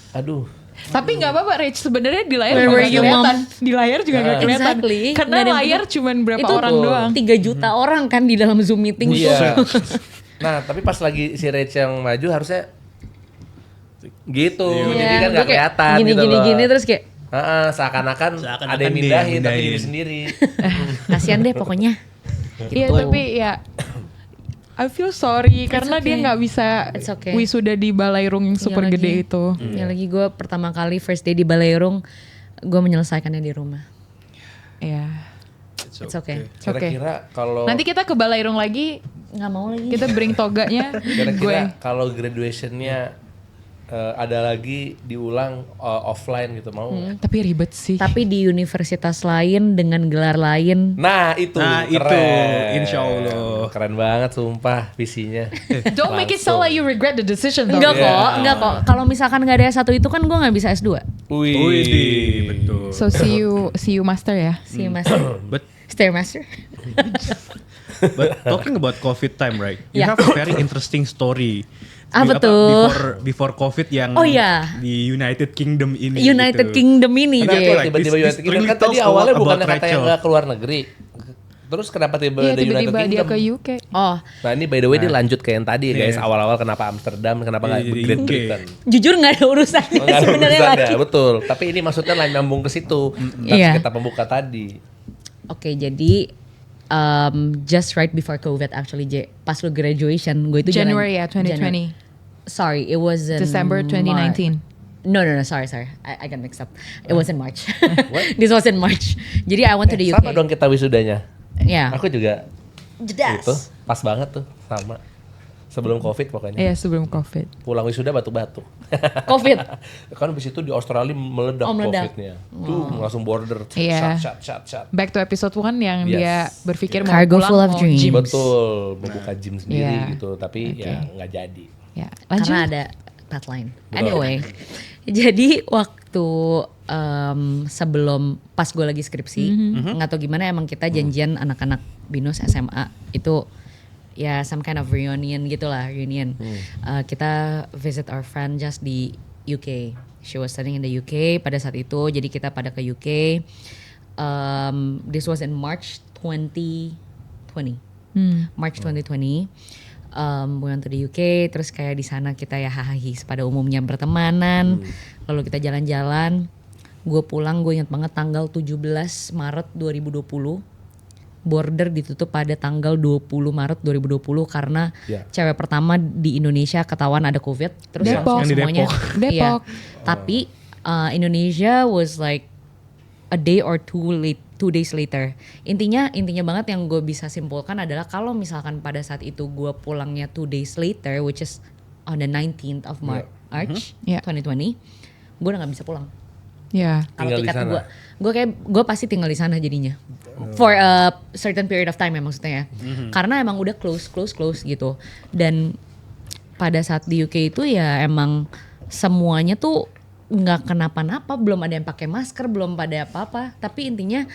Aduh. Tapi nggak apa-apa, Rach. Sebenarnya di layar Where juga were nggak you, kelihatan. Mom? Di layar juga nggak kelihatan. Exactly. Karena Nggak ada yang layar peduli. cuman berapa Itu orang doang. 3 juta orang kan di dalam Zoom meeting tuh. Iya. Nah, tapi pas lagi si Rach yang maju harusnya gitu. Jadi kan Gue nggak kayak kelihatan gini, gitu gini, loh. gini terus kayak Seakan-akan Seakan-akan ada yang dia mindahin tapi mindahin. diri sendiri. kasihan deh pokoknya. Iya, tapi ya I feel sorry karena dia okay. nggak bisa It's okay. wisuda di Balairung yang super Iya gede lagi. itu. Ya lagi gue pertama kali first day di Balairung, gue menyelesaikannya di rumah. Iya. It's okay. It's okay. Kira-kira kalau Nanti kita ke Balairung lagi, Nggak mau lagi. kita bring toganya. gue. kira-kira kalau graduationnya ada lagi diulang offline gitu mau? nggak? Tapi ribet sih. Tapi di universitas lain dengan gelar lain. Nah itu Nah, itu, keren. insya Allah. Keren banget sumpah visinya. Don't make it sound like you regret the decision though. Enggak Iya. kok, enggak kok. Kalau misalkan nggak ada S1 itu kan gue nggak bisa S2. Widih, betul. So see you master ya. See you, Master. But Stairmaster. But talking about COVID time, right? You Yeah. have a very interesting story. Apa tuh? Before COVID yang Oh, iya. di United Kingdom ini. United gitu. Kingdom ini, Kenapa Jay. Like, tiba-tiba this United Kingdom? really Kan tadi tells a lot awalnya about bukannya katanya Rachel. nggak keluar negeri. Terus kenapa tiba-tiba Iya ada United tiba-tiba dia Kingdom? ke UK. Oh, Nah ini by the way dia lanjut ke yang tadi ya guys. Iya. Awal-awal kenapa Amsterdam, kenapa nggak Iya, Great UK. Britain. jujur nggak ada urusannya Nggak ada sebenarnya urusannya, lagi. betul. Tapi ini maksudnya lain nyambung ke situ. Iya. Kita pembuka tadi. Oke, jadi just right before COVID actually, J, pas lu graduation, gue itu January ya January. 2020. Sorry, it was in December 2019. No, sorry. I got mixed up. It was in March. This was in March. Jadi I went to the UK. Sama dong kita wisudanya. Ya. Aku juga Jedas. itu pas banget tuh sama. Sebelum COVID pokoknya. Iya sebelum COVID. Pulang wisuda batu-batu. COVID. Kan habis itu di Australia meledak, Oh, meledak. COVID-nya. Tuh langsung border. Iya. Shut. Back to episode 1 yang Yes. dia berpikir mau Cargo pulang full of mau dreams. gym. Betul, membuka gym sendiri Iya. gitu, tapi ya nggak jadi. Ya, lanjut. Karena ada deadline. Anyway, jadi waktu sebelum pas gue lagi skripsi, nggak tahu gimana emang kita janjian anak-anak binus SMA itu ya some kind of reunion gitulah, reunion. Kita visit our friend just di UK. She was studying in the UK pada saat itu, jadi kita pada ke UK. This was in March 2020. March 2020. We went to the UK, terus kayak di sana kita ya hahaha pada umumnya bertemanan, lalu kita jalan-jalan. Gue pulang, gue ingat banget tanggal 17 Maret 2020. Border ditutup pada tanggal 20 Maret 2020 karena cewek pertama di Indonesia ketahuan ada COVID. Terus Depok. langsung Yang di semuanya. Depok. Iya. Tapi Indonesia was like a day or two days later. Intinya banget yang gue bisa simpulkan adalah kalau misalkan pada saat itu gue pulangnya 2 days later, which is on the 19th of March Yeah. 2020, gue udah nggak bisa pulang. Ya. Kalau Tinggal di tiket sana. gue pasti tinggal di sana jadinya for a certain period of time ya maksudnya ya. Karena emang udah close gitu. Dan pada saat di UK itu ya emang semuanya tuh nggak kenapa-napa, belum ada yang pakai masker, belum pada apa-apa. Tapi intinya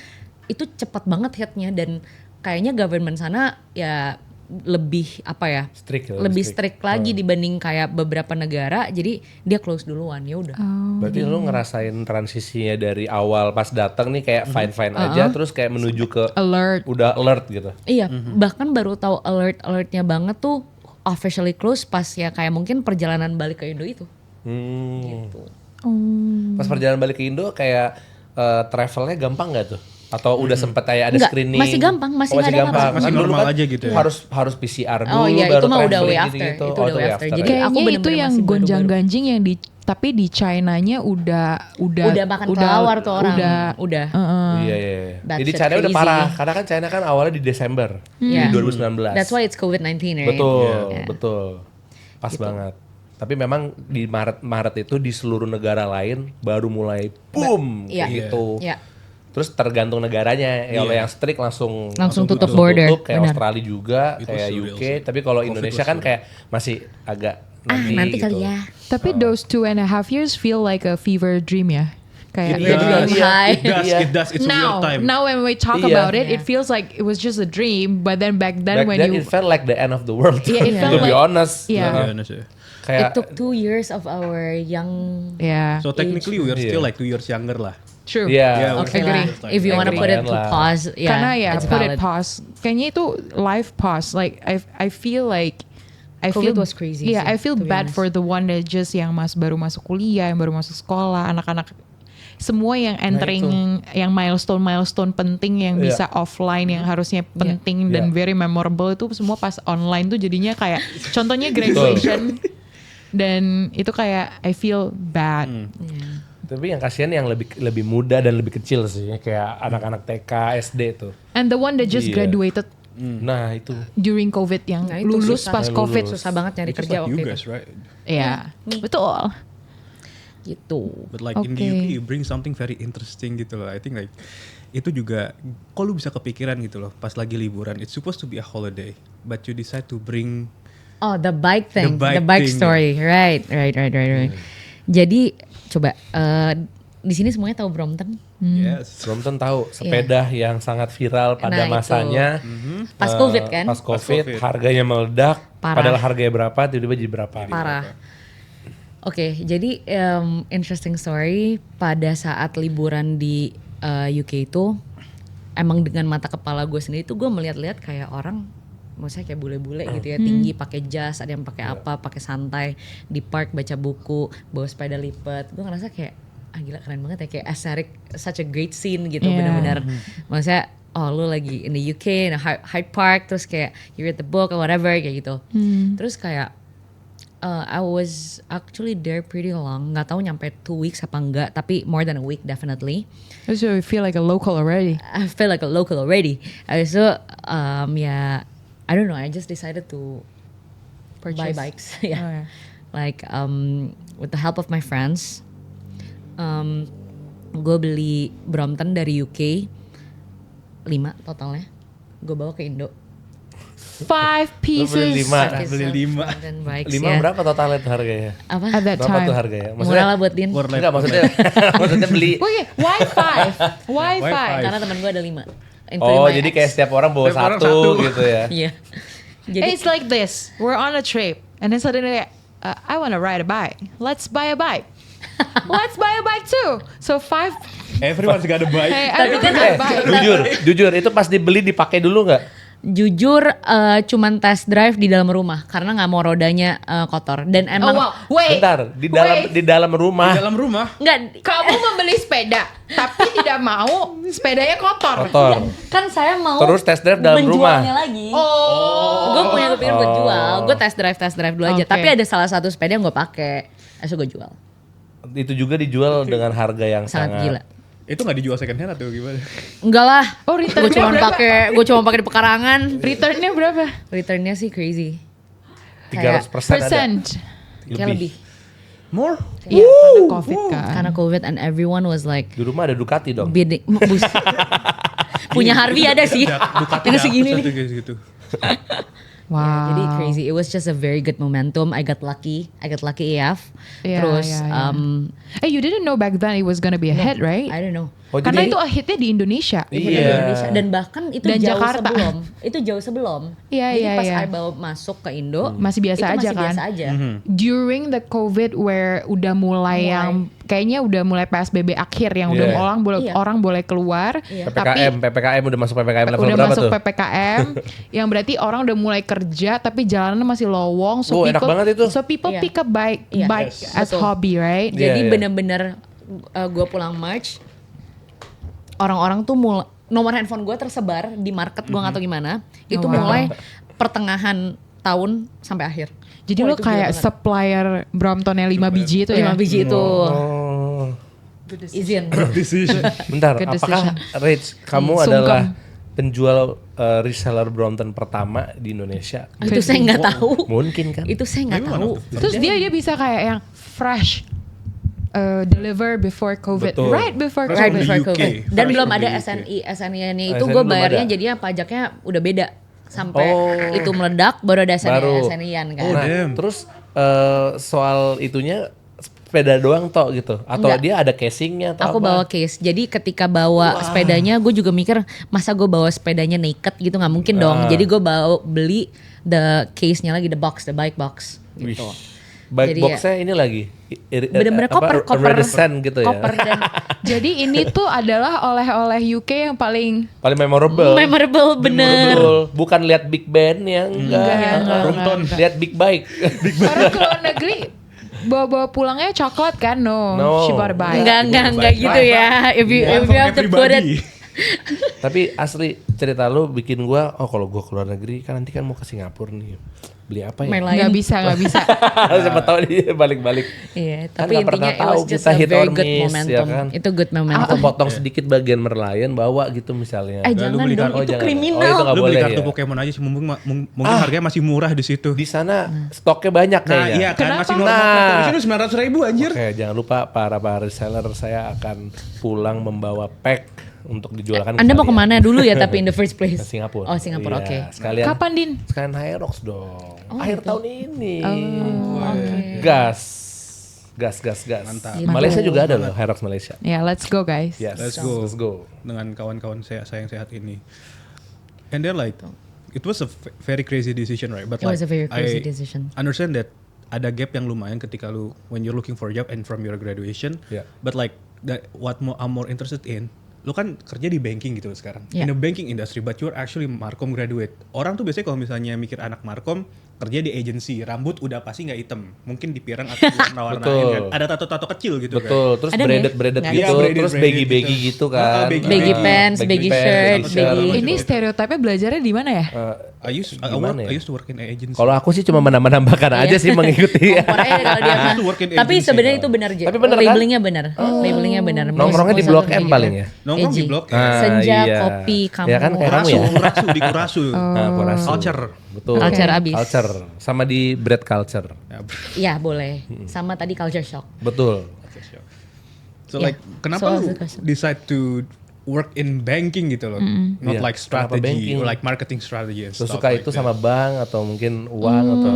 itu cepat banget hitnya dan kayaknya government sana ya lebih apa ya? Strict ya, lebih strict lagi dibanding kayak beberapa negara. Jadi dia close duluan, ya udah. Berarti lu ngerasain transisinya dari awal pas datang nih kayak fine aja, terus kayak menuju ke Alert. udah alert gitu. Iya, bahkan baru tahu alertnya banget tuh officially close pas ya kayak mungkin perjalanan balik ke Indo itu. Gitu. Pas perjalanan balik ke Indo kayak travelnya gampang nggak tuh? Atau udah sempet kayak ada Nggak, screening? masih gampang, masih nggak ada yang gampang. Masih Kan dulu normal kan aja gitu ya? Harus PCR dulu Oh iya, baru itu mah udah traveling way after. gitu-gitu. Itu Oh, udah way way after. after Jadi ya. aku Kayaknya itu bener-bener yang masih baru-baru. gonjang-ganjing yang tapi di China-nya udah Udah makan kelawar tuh orang. Udah. Iya. That Jadi shit China udah crazy. parah. Karena kan China kan awalnya di Desember Yeah. di 2019. That's why it's COVID-19, right? Betul. Pas banget. Tapi memang di Maret itu di seluruh negara lain baru mulai boom Iya. kayak gitu. Iya. Terus tergantung negaranya. Kalau yang strict langsung tutup border, kayak benar. Australia juga, kayak surreal UK. sih. Tapi kalau Indonesia kan kayak masih agak Nanti gitu. kali ya. Tapi those 2.5 years feel like a fever dream ya. Kayak Iya. It does. It's a now, weird time. now when we talk Iya. about it, Yeah. it feels like it was just a dream. But then back then Back when then you, it felt like the end of the world. Yeah, it felt to be like- honest. Yeah. Yeah, honest, yeah. It Kayak took 2 years of our young. yeah, So technically we're Iya. still like 2 years younger lah. true. Iya. Yeah, Okay Agree. lah. If you wanna put it to Lumayan lah. pause, yeah. Karena ya it's put it valid. pause. Kayaknya itu life pause. Like I feel like COVID was crazy Yeah, sih, I feel to be bad honest. for the one that just yang baru masuk kuliah, yang baru masuk sekolah, anak-anak semua yang entering yang milestone penting yang Iya. bisa offline yang harusnya penting dan Iya. very memorable itu semua pas online tuh jadinya kayak contohnya graduation dan itu kayak I feel bad. Tapi yang kasihan yang lebih muda dan lebih kecil sih, kayak anak-anak TK, SD tuh. And the one that just Iya. graduated Nah itu. during COVID yang Nah, itu lulus susah. pas COVID. Susah banget nyari It's just kerja like you waktu guys, itu. right? Iya, betul. Gitu. But like in the Okay. UK you bring something very interesting gitu loh. I think like itu juga kok lu bisa kepikiran gitu loh pas lagi liburan. It's supposed to be a holiday, but you decide to bring Oh, the bike thing, The bike the bike thing, story, right. Jadi coba di sini semuanya tahu Brompton. Yes. Brompton tahu sepeda yang sangat viral pada Nah, itu. masanya. Pas COVID kan? Pas COVID, Covid. harganya meledak. Parah. Padahal harganya berapa, tiba-tiba jadi berapa. Parah. Oke, jadi interesting story pada saat liburan di UK itu emang dengan mata kepala gue sendiri tuh gue melihat-lihat kayak orang maksudnya kayak bule-bule gitu ya, tinggi pakai jas, ada yang pakai apa, pakai santai di park baca buku, bawa sepeda lipat. Gue ngerasa kayak gila keren banget ya, kayak aesthetic, such a great scene gitu, benar-benar. Maksudnya lu lagi in the UK, in a Hyde Park, terus kayak you read the book or whatever kayak gitu. Terus kayak I was actually there pretty long, nggak tahu nyampe 2 weeks apa enggak, tapi more than a week definitely. So you feel like a local already. I feel like a local already. So yeah, I don't know. I just decided to buy Purchase. bikes. Yeah, Oh, yeah. like with the help of my friends, gue beli Brompton dari UK 5 totalnya. Gue bawa ke Indo. 5 Lu pieces beli 5. Pakai beli 5. Brompton bikes, 5 ya. berapa totalnya tuh harganya? Apa? at that Berapa time. tuh harganya? Murah lah buat Din. Enggak, maksudnya maksudnya beli. Wait, why 5? Why Why 5? Karena teman gue ada 5. Oh, jadi kayak setiap orang bawa Setiap orang satu satu. gitu ya. Iya. Jadi It's like this. We're on a trip, and then suddenly, I want to ride a bike. Let's buy a bike. Let's buy a bike too. So 5. Everyone's got a bike. Hey, Tapi everyone kan- got a bike. Jujur itu pas dibeli dipakai dulu nggak? jujur cuman test drive di dalam rumah karena nggak mau rodanya kotor dan Oh emang wow, wait. Bentar, di dalam Di rumah. dalam rumah. nggak Kamu membeli sepeda, tapi tidak mau sepedanya kotor. Kotor. kan saya mau Terus test drive dalam rumah. menjualnya lagi. Oh. Gue punya kepikiran buat jual, gue test drive dulu aja. Oke. Tapi ada salah satu sepeda yang gue pakai, so gue jual. Itu juga dijual dengan harga yang Sangat gila. Itu nggak dijual second hand atau gimana? Enggak lah. Oh, returnnya Gue cuma pakai di pekarangan. Returnnya berapa? Returnnya sih crazy. 300% ada. Percent. Kayak lebih. More? Iya, karena COVID kan. Karena COVID and everyone was like Di rumah ada Ducati dong. bidding. Punya Harvey ada sih. Ducati Yang dapet segini satu nih. kayak gitu. Wow. Ya, jadi crazy. It was just a very good momentum. I got lucky AF. Yeah, Terus yeah, yeah. You didn't know back then it was gonna be a hit, right? I don't know. Oh, Karena jadi- itu hitnya di Indonesia. Itu Iya. dari Indonesia. Dan bahkan itu Dan jauh Jakarta. sebelum. Itu jauh sebelum. Iya, Jadi iya, pas iya. I bawa masuk ke Indo, Masih biasa itu aja masih kan? biasa aja. During the COVID where udah mulai yang kayaknya udah mulai PSBB akhir yang udah Iya. orang boleh keluar, Iya. tapi PPKM udah masuk PPKM level udah berapa masuk tuh? PPKM yang berarti orang udah mulai kerja tapi jalanan masih lowong, Oh, enak banget itu. so people Iya. pick up bike Iya. as Betul. hobby, right? Jadi Iya, iya. bener-bener gue pulang March, orang-orang tuh nomor handphone gue tersebar di market gue nggak tahu gimana. Itu wow. mulai pertengahan tahun sampai akhir. Jadi Wah, lo itu gila kayak banget. supplier Brompton yang 5 biji itu 5 ya? biji itu Oh. izin. Decision. Bentar, Good apakah Rich kamu Sungkem. adalah penjual reseller Brompton pertama di Indonesia? Itu saya nggak tahu. Mungkin kan? Itu saya nggak Maybe one tahu. of the Terus dia bisa kayak yang fresh deliver before COVID, Betul. right before Fresh Right from the COVID. before UK. COVID. Dan Fresh belum from ada the UK. SNI-nya itu SNI gue belum bayarnya ada. jadinya pajaknya udah beda. Sampai Oh. itu meledak baru ada Baru. SNI-an kan. Oh, Nah, damn. terus soal itunya sepeda doang toh gitu? Atau Enggak. dia ada casingnya atau Aku apa? bawa case. Jadi ketika bawa sepedanya, gue juga mikir masa gue bawa sepedanya naked gitu nggak mungkin dong. Jadi gue beli the case-nya lagi, the bike box Wih. gitu. Bike Jadi boxnya ini lagi Bener-bener koper. iridescent gitu ya. Koper dan Jadi ini tuh adalah oleh-oleh UK yang paling Paling memorable. memorable bener. Betul. Bukan lihat big band yang enggak. Brompton. Lihat big bike. orang ke luar negeri bawa pulangnya coklat kan? No, No. she bought a bike. Enggak gitu ya. If you have to put it. Tapi asli cerita lu bikin gua, oh kalau gua keluar negeri kan nanti kan mau ke Singapura nih. Beli apa ya? Main lain. Nggak bisa. Siapa tahu dia balik-balik. Iya, Kan tapi nggak pernah intinya it was tahu, just kita a hit very or good miss, momentum. ya kan? Itu good Atau momentum. potong sedikit bagian merlion bawa gitu misalnya. Jangan beli dong, kartu. itu jangan. kriminal. Oh, itu nggak Lu beli boleh kartu ya? Pokemon aja sih, mungkin harganya masih murah di situ. Di sana stoknya banyak Nah kayaknya. iya kan, Kenapa? masih normal. Nah. Di sini 900.000 anjir. Oke, jangan lupa para reseller saya akan pulang membawa pack untuk dijualkan. Anda mau kalian. kemana dulu ya tapi in the first place? Ke Singapura. Oh Singapura, Iya, oke. Sekalian. Kapan Din? Sekalian Hyrox dong. Akhir tahun ini. Oke. Gas. Gas. Mantap. Malaysia juga ada loh, Hyrox Malaysia. Yeah, let's go guys. Yes. Let's go. Dengan kawan-kawan saya yang sehat ini. And then like it was a very crazy decision, right? But It was a very crazy I decision. understand that ada gap yang lumayan ketika lu when you're looking for a job and from your graduation. Yeah. But like I'm more interested in, lu kan kerja di banking gitu sekarang. Yeah. In the banking industry, but you're actually Markom graduate. Orang tuh biasanya kalau misalnya mikir anak Markom kerja di agency, rambut udah pasti nggak hitam, mungkin dipirang atau warna-warnain Betul. kan. Ada tato-tato kecil gitu kan. Betul, terus Ada nggak ya? braided Nggak gitu, ada. Iya, terus braided baggy gitu. gitu kan. Baggy pants, baggy shirt, baggy- Ini stereotipnya belajarnya di mana ya? I used Gimana ya? to work in an agency. Kalau aku sih cuma menambah-nambahkan aja sih mengikuti. Kompornya kalau dia mah. Itu working Tapi agency, sebenarnya kan? itu benar Tapi bener kan? labelingnya benar. Labelingnya benar. Nongkrongnya di Blok M paling ya? Nongkrong di Edgy. Blok M. Senja, iya. kopi, kamu. Ya kan kayak kamu ya. Kurasu di Kurasu. Nah, Kurasu. Culture. Betul. Culture abis. Culture. Sama di bread culture. Iya boleh. Sama tadi culture shock. Betul. So Yeah. like kenapa So, lu that's the question. decide to work in banking gitu loh, not Iya, like kenapa strategy banking? or like marketing strategy and Lu stuff suka like itu that. sama bank atau mungkin uang atau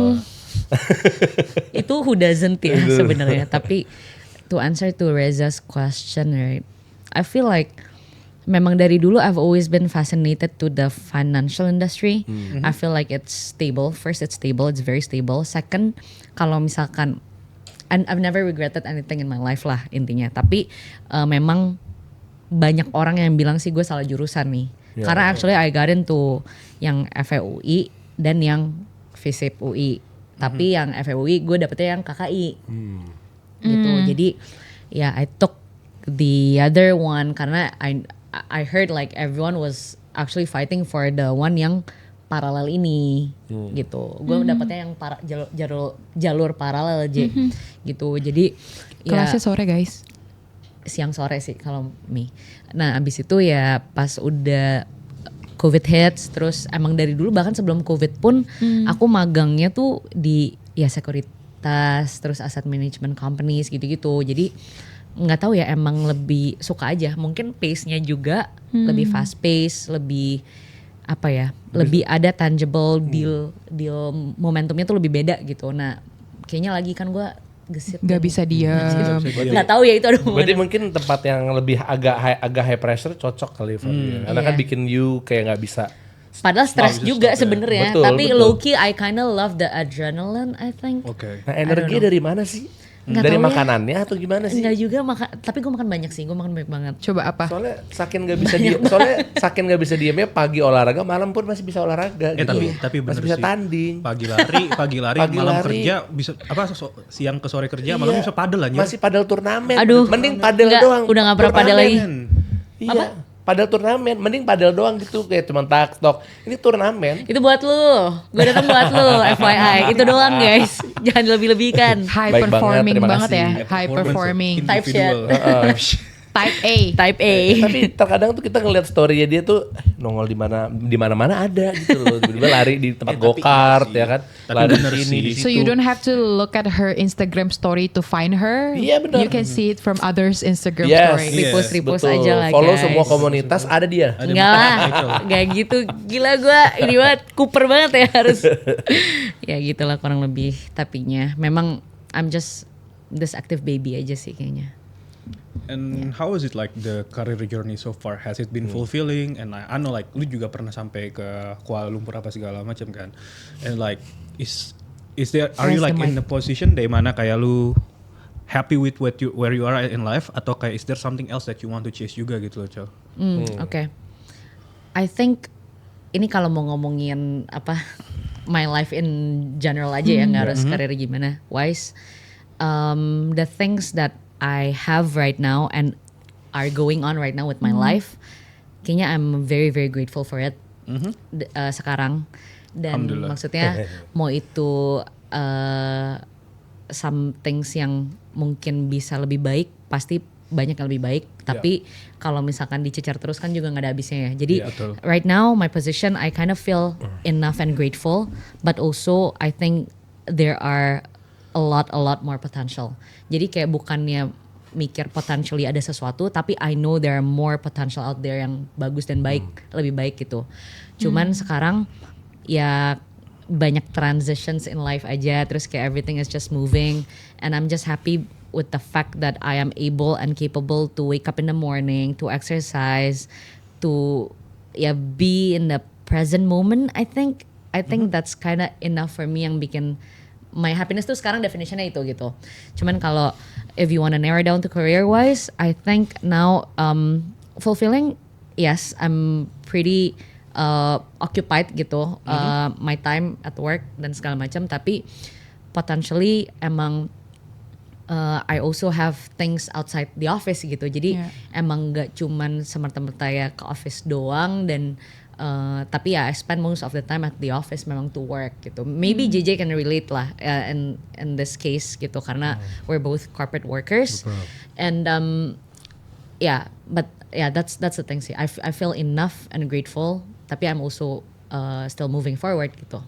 Itu who doesn't ya sebenarnya. Tapi to answer to Reza's question, right? I feel like memang dari dulu I've always been fascinated to the financial industry. I feel like it's stable. First, it's stable. It's very stable. Second, kalau misalkan and I've never regretted anything in my life lah intinya. Tapi memang banyak orang yang bilang sih gue salah jurusan nih. Karena actually I got into yang FEUI dan yang FISIP UI. Tapi yang FEUI gue dapetnya yang KKI. Gitu. Jadi ya I took the other one karena I heard like everyone was actually fighting for the one yang paralel ini gitu. Gue dapetnya yang jalur paralel aja gitu. Jadi ya Kelasnya sore guys. siang sore sih kalau Mi. Nah abis itu ya pas udah COVID hits, terus emang dari dulu bahkan sebelum COVID pun aku magangnya tuh di ya sekuritas, terus asset management companies gitu-gitu. Jadi nggak tahu ya emang lebih suka aja. Mungkin pace-nya juga lebih fast pace, lebih apa ya, lebih ada tangible deal momentumnya tuh lebih beda gitu. Nah kayaknya lagi kan gue gesit. Gak bisa diam. Nggak tahu ya itu ada berarti momentum. mungkin tempat yang lebih agak high pressure cocok kali for you. Karena kan Iya. bikin you kayak nggak bisa. Padahal stres juga sebenarnya, Betul, tapi betul. low key I kinda love the adrenaline I think. Oke. Nah energi dari mana sih? Nggak Dari tahu ya. makanannya atau gimana sih? Enggak juga makan, tapi gue makan banyak sih, gue makan banyak banget. Coba apa? Soalnya saking nggak bisa diemnya pagi olahraga, malam pun masih bisa olahraga gitu. Tapi bener masih bisa sih. tanding. Pagi lari, Pagi malam lari. kerja bisa siang ke sore kerja, Iya. malam bisa padel aja. Masih padel turnamen. Aduh. Mending padel Nggak, doang. udah nggak pernah padel lagi. Iya. Padel turnamen, mending padel doang gitu kayak cuma tak-tok. Ini turnamen. Itu buat lu, gue datang buat lu, FYI. Itu doang guys, jangan dilebih-lebihkan. High Baik banget, performing terima banget kasih. ya. High performing. Type shit. Type A. Type A. Tapi terkadang tuh kita ngeliat story-nya dia tuh nongol di mana-mana ada gitu loh. Tiba-tiba lari di tempat go-kart ya kan. Tapi Lari bener di sini sih. di So situ. you don't have to look at her Instagram story to find her. Iya, benar. You can see it from others Instagram Yes, story. Repost betul. aja lah Follow guys. semua komunitas ada dia. Enggak lah, gak gitu. Gila gue, ini banget, Cooper banget ya harus. Ya gitulah kurang lebih tapinya. Memang I'm just this active baby aja sih kayaknya. And how is it like the career journey so far? Has it been fulfilling? And I know like lu juga pernah sampai ke Kuala Lumpur apa segala macam kan. And like is are you Where's like the in the position di mana kayak lu happy with where you are in life atau kayak is there something else that you want to chase juga gitu loh, Cel? Oke. I think ini kalau mau ngomongin apa my life in general aja ya, nggak harus karir gimana. Wise, the things that I have right now and are going on right now with my life, kayaknya I'm very very grateful for it sekarang. Dan Alhamdulillah. maksudnya mau itu some things yang mungkin bisa lebih baik, pasti banyak yang lebih baik. Tapi kalau misalkan dicecer terus kan juga nggak ada habisnya ya. Jadi Iya, betul. right now my position I kind of feel enough and grateful, but also I think there are a lot more potential. Jadi kayak bukannya mikir potentially ada sesuatu, tapi I know there are more potential out there yang bagus dan baik, lebih baik gitu. Cuman sekarang ya banyak transitions in life aja, terus kayak everything is just moving, and I'm just happy with the fact that I am able and capable to wake up in the morning, to exercise, to be in the present moment. I think that's kind of enough for me yang bikin my happiness tuh sekarang definitionnya itu gitu. Cuman kalau if you wanna narrow down to career wise, I think now fulfilling, yes, I'm pretty occupied gitu, my time at work dan segala macam. Tapi potentially emang I also have things outside the office gitu. Jadi emang gak cuman semerta-merta ya ke office doang dan tapi ya I spend most of the time at the office memang to work gitu. Maybe JJ can relate lah in this case gitu karena we're both corporate workers. And but that's the thing sih. I feel enough and grateful tapi I'm also still moving forward gitu.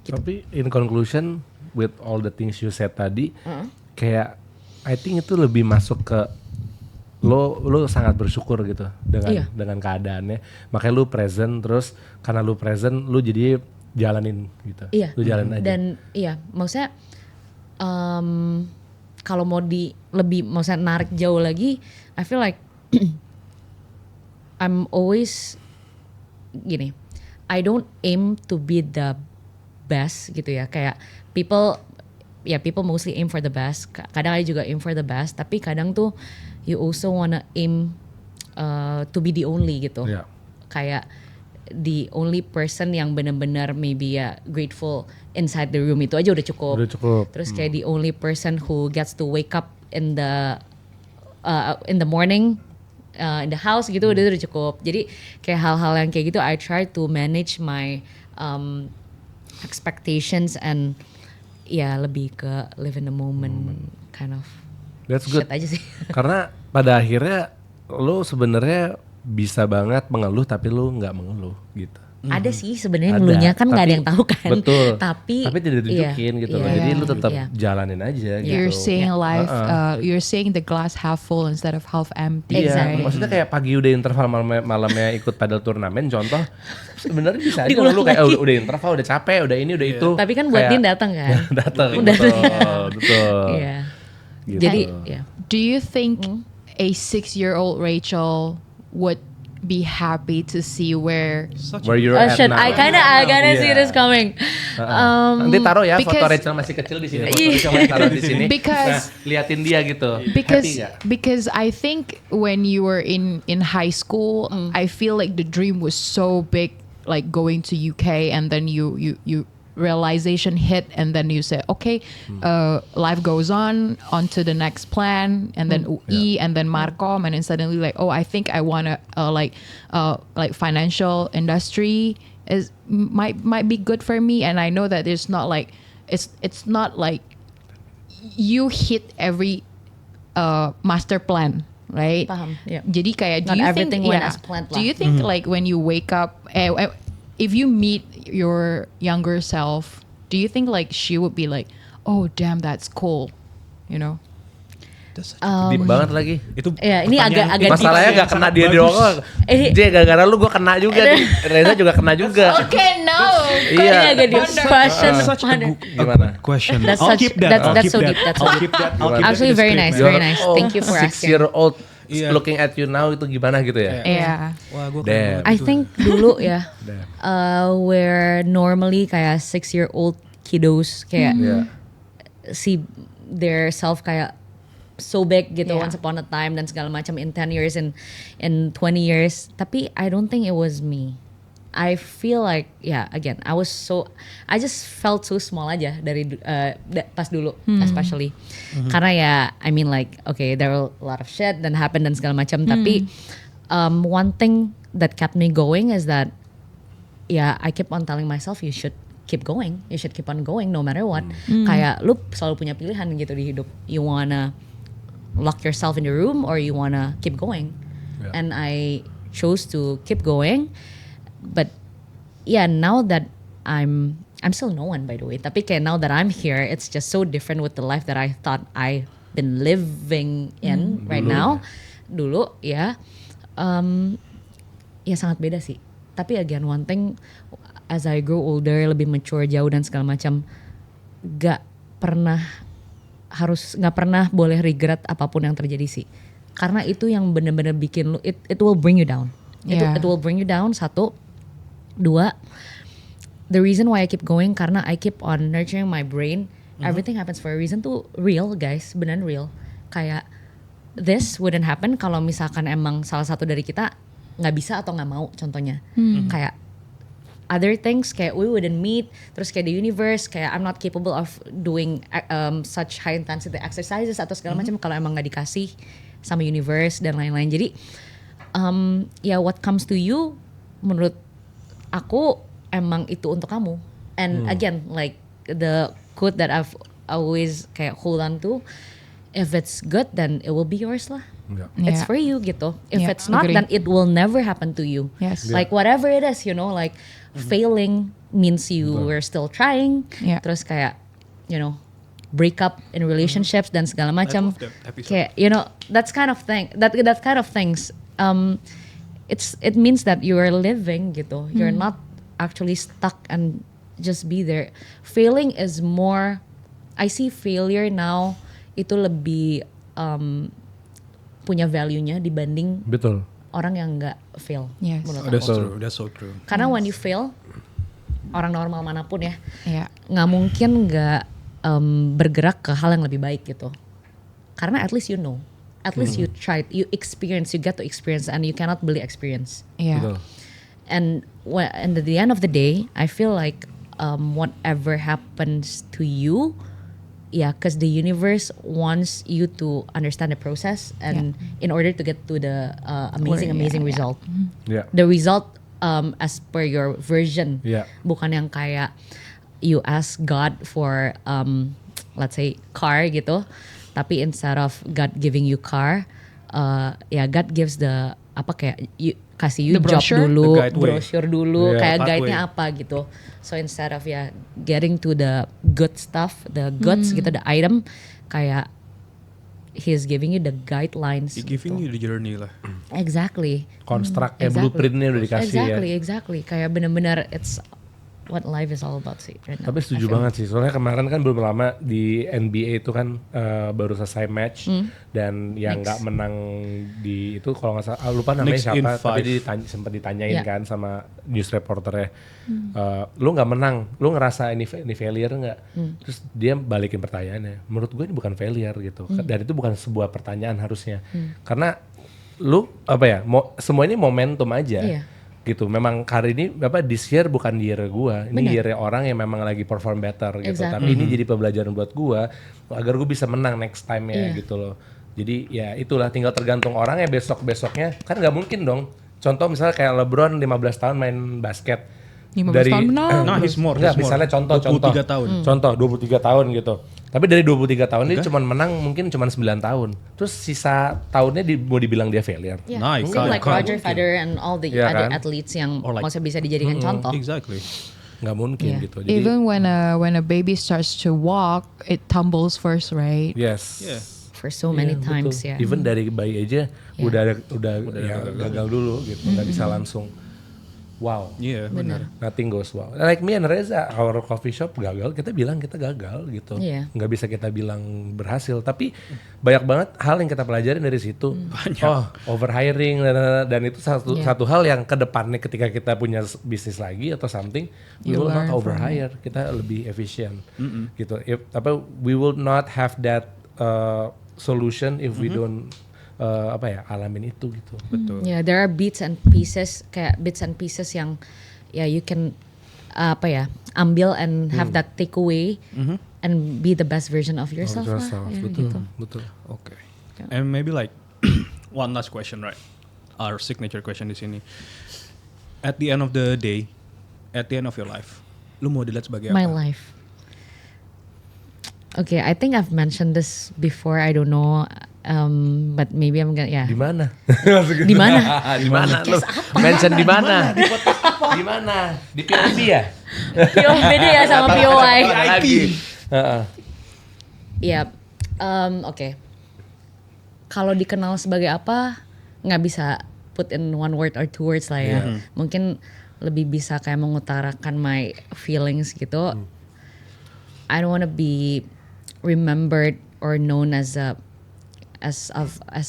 Tapi in conclusion with all the things you said tadi, kayak I think itu lebih masuk ke lo sangat bersyukur gitu dengan keadaannya. Makanya lu present, terus karena lu present lu jadi jalanin gitu. Lu jalanin aja. Dan maksudnya kalau mau lebih maksudnya narik jauh lagi, I feel like I'm always gini. I don't aim to be the best gitu ya. Kayak people mostly aim for the best. Kadang I juga aim for the best, tapi kadang tuh you also wanna aim to be the only gitu. Kayak the only person yang benar-benar maybe grateful inside the room itu aja udah cukup. Terus kayak the only person who gets to wake up in the morning in the house gitu udah cukup. Jadi kayak hal-hal yang kayak gitu I try to manage my expectations and lebih ke live in the moment kind of. That's good. Shit aja sih. Karena pada akhirnya lo sebenarnya bisa banget mengeluh tapi lo nggak mengeluh gitu. Ada sih sebenarnya ngeluhnya kan nggak ada yang tahu kan. Betul. Tapi tidak ditunjukin gitu loh. Jadi lo tetap jalanin aja gitu. You're seeing life, you're seeing the glass half full instead of half empty. Iya, maksudnya kayak pagi udah interval malamnya ikut padel turnamen contoh. Sebenarnya bisa aja lo kayak udah interval, udah capek, udah ini, udah itu. Tapi kan buat Din datang kan. Datang. Betul. Iya. Gitu. Jadi, do you think a 6-year-old Rachel would be happy to see where you're at shit, now? I kinda see this coming. Nanti taruh ya foto because- Rachel masih kecil di sini. Foto Rachel masih taruh di sini. Because- Nah, liatin dia gitu. Because I think when you were in high school, I feel like the dream was so big, like going to UK, and then you realization hit, and then you say, okay, life goes on to the next plan, and then UI, and then Markom, and then suddenly like, oh, I think I wanna like financial industry might be good for me, and I know that it's not like it's not like you hit every master plan. Right. Paham, yeah. Jadi kayak Not everything went as planned do lah. you think like when you wake up, if you meet your younger self, do you think like she would be like, oh damn, that's cool, you know? Deep banget lagi. Itu ini pertanyaan agak Masalahnya yang gak kena sangat dia bagus. doang. Dia gara-gara lu gue kena juga nih. Reza juga kena juga. Okay, no. Iya. Ini agak deep question. Such a good Gimana? question. That's I'll such- keep that. that's- I'll that's keep so that. deep, that's I'll so keep that. I'll keep Absolutely it very discreet, nice, man. very nice. Thank you for asking. 6-year-old Iya. looking at you now itu gimana gitu ya? Yeah. Wah, gua Damn. I think dulu ya, where normally kayak 6-year-old kiddos kayak Iya. see their self kayak so big gitu Yeah. once upon a time dan segala macam in 10 years and in 20 years. Tapi I don't think it was me. I feel like again I just felt so small aja dari pas dulu especially karena ya I mean like okay there were a lot of shit that happened dan segala macam tapi one thing that kept me going is that I keep on telling myself you should keep going, you should keep on going no matter what. Kayak lu selalu punya pilihan gitu di hidup, you wanna lock yourself in the room or you wanna keep going. And I chose to keep going. But now that I'm still no one by the way. Tapi kayak now that I'm here, it's just so different with the life that I thought I've been living in right now. Dulu sangat beda sih. Tapi again one thing, as I grow older, lebih mature jauh dan segala macam, gak pernah nggak pernah boleh regret apapun yang terjadi sih. Karena itu yang bener-bener bikin lu, it will bring you down. Yeah. It will bring you down, 1. 2, the reason why I keep going karena I keep on nurturing my brain. Everything happens for a reason tuh real guys, beneran real. Kayak this wouldn't happen kalau misalkan emang salah satu dari kita nggak bisa atau nggak mau, contohnya. Kayak other things kayak we wouldn't meet, terus kayak the universe kayak I'm not capable of doing such high intensity exercises atau segala macam kalau emang nggak dikasih sama universe dan lain-lain. Jadi ya what comes to you menurut aku emang itu untuk kamu. And again like the quote that I've always kayak hold on to, if it's good then it will be yours lah. It's Yeah. for you gitu. If Yeah, it's not agree. then it will never happen to you. Yes. Like whatever it is, you know, like failing means you were still trying. Yeah. Terus kayak you know, break up in relationships dan segala macam. love that episode. Kayak you know, that's kind of thing. That kind of things. It means that you are living gitu. You're not actually stuck and just be there. Failing is more. I see failure now itu lebih punya value-nya dibanding Betul. orang yang nggak fail. Yes. menurut That's aku. true. That's so true. Karena when you fail, orang normal manapun ya Yeah. nggak mungkin nggak bergerak ke hal yang lebih baik gitu. Karena at least you know, at least you tried, you experience, you get to experience, and you cannot beli experience. Yeah. Betul. And at the end of the day, I feel like whatever happens to you, yeah, because the universe wants you to understand the process, and in order to get to the amazing result, Ya. the result as per your version, Yeah. bukan yang kayak you ask God for let's say car gitu, tapi instead of God giving you car, ya God gives the apa kayak kasih you The job brochure? dulu, The guide way. brochure dulu, Yeah. kayak Pathway. guide-nya apa gitu. So instead of getting to the good stuff, the goods gitu, the item, kayak he's giving you the guidelines. He giving you the journey lah. Exactly. Konstruknya, Exactly. blueprintnya udah dikasih Exactly. Kayak bener-bener it's what life is all about sih right now. Tapi setuju banget sih, soalnya kemarin kan belum lama di NBA itu kan baru selesai match dan yang nggak menang di itu kalau nggak salah lupa namanya Knicks in siapa, tapi 5. sempat ditanyain Yeah. kan sama news reporternya, lu nggak menang, lu ngerasa ini failure nggak? Terus dia balikin pertanyaannya, menurut gue ini bukan failure gitu, dan itu bukan sebuah pertanyaan harusnya, karena lu apa ya, semua ini momentum aja. Iya. Gitu. Memang hari ini this year bukan year gua. Ini year orang yang memang lagi perform better gitu. Exactly. Tapi ini jadi pembelajaran buat gua agar gua bisa menang next time ya gitu loh. Jadi ya itulah tinggal tergantung orang ya besoknya kan nggak mungkin dong. Contoh misalnya kayak LeBron 15 tahun main basket. 15 tahun menang. Nah, he's more. Enggak, misalnya contoh 23 tahun. Contoh 23 tahun gitu. Tapi dari 23 tahun dia cuma menang mungkin cuma 9 tahun. Terus sisa tahunnya mau dibilang dia failure. Yeah. Nice. Same like Kan. Roger Federer and all the Iya other kan? athletes yang Or like- maksudnya bisa dijadikan contoh. Exactly. Nggak mungkin Yeah. gitu. Jadi Even when a baby starts to walk, it tumbles first, right? yes. Yeah. For so many Iya, times betul. ya. Even dari bayi aja Yeah. udah ya, gagal dulu gitu, nggak bisa langsung wow. Iya, benar. Nothing goes wow. Like me and Reza, our coffee shop gagal, kita bilang kita gagal gitu. Iya. Nggak bisa kita bilang berhasil, tapi banyak banget hal yang kita pelajarin dari situ. Oh, overhiring dan itu satu hal yang ke depannya ketika kita punya bisnis lagi atau something, we You will not learn from overhire, kita lebih efisien gitu. Tapi we will not have that solution if we don't alamin itu gitu. Betul. Yeah, there are bits and pieces yang you can ambil and have that takeaway and be the best version of yourself lah. Ya, betul, gitu. betul. Okay. And maybe like one last question, right? Our signature question di sini. At the end of the day, at the end of your life, lu mau dilihat sebagai My apa? life. Okay, I think I've mentioned this before. I don't know, but maybe I'm gonna Di mana? Di mana? Di mana? Lu mention di mana? Di podcast apa? Di mana? Di POV ya? Beda ya sama POI. Lagi. Heeh. Ya, oke. Kalau dikenal sebagai apa, nggak bisa put in one word or two words lah ya. Mungkin lebih bisa kayak mengutarakan my feelings gitu. I don't wanna be remembered or known as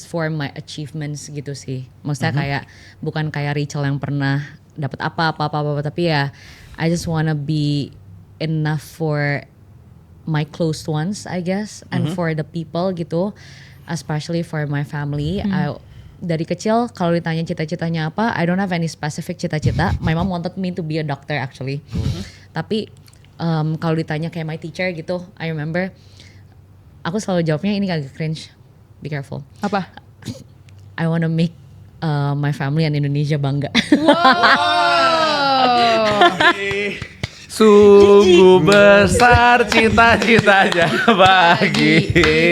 for my achievements gitu sih. Maksudnya kayak bukan kayak Rachel yang pernah dapat apa tapi ya I just wanna be enough for my close ones I guess and for the people gitu, especially for my family. Dari kecil kalau ditanya cita-citanya apa, I don't have any specific cita-cita. My mom wanted me to be a doctor actually. Tapi kalau ditanya kayak my teacher gitu, I remember aku selalu jawabnya ini agak cringe. Be careful. Apa? I wanna make my family and Indonesia bangga. Sungguh besar cita-citanya bagi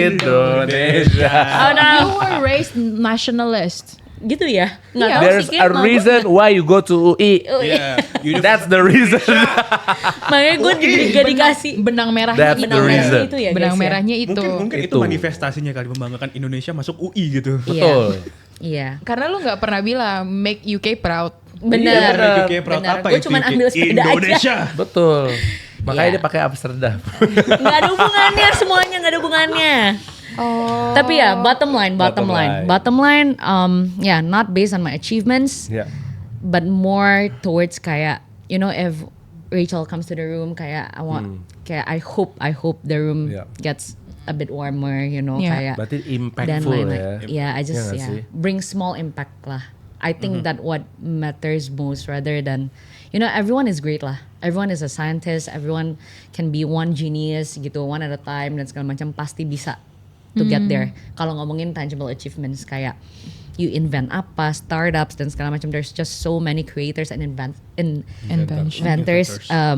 Indonesia. Oh no. You were raised nationalist. Gitu ya? Nggak tahu There's sih, a kayak reason why you go to UI. Yeah, That's the reason. makanya gue gak dikasih Benang merahnya That's itu. the reason. itu ya Benang guys, ya? merahnya itu. Mungkin itu Itu. manifestasinya kali membanggakan Indonesia masuk UI gitu. Betul. Iya. Karena lu nggak pernah bilang make UK proud. Benar. Iya, UK proud Benar. apa Gue itu? cuman UK? ambil sepeda Indonesia. Betul. Makanya Iya. dia pakai Amsterdam. Gak ada hubungannya semuanya, gak ada hubungannya. Oh. Tapi ya bottom line, yeah, not based on my achievements, Ya. but more towards kayak, you know, if Rachel comes to the room, kayak I want, kayak I hope the room Yeah. gets a bit warmer, you know, Yeah. kayak. Berarti Dan impactful lain-lain. ya. Yeah, I just nggak sih? bring small impact lah. I think that what matters most rather than, you know, everyone is great lah. Everyone is a scientist. Everyone can be one genius gitu, one at a time dan segala macam pasti bisa to get there. Kalau ngomongin tangible achievements kayak you invent apa, startups dan segala macam. There's just so many creators and inventors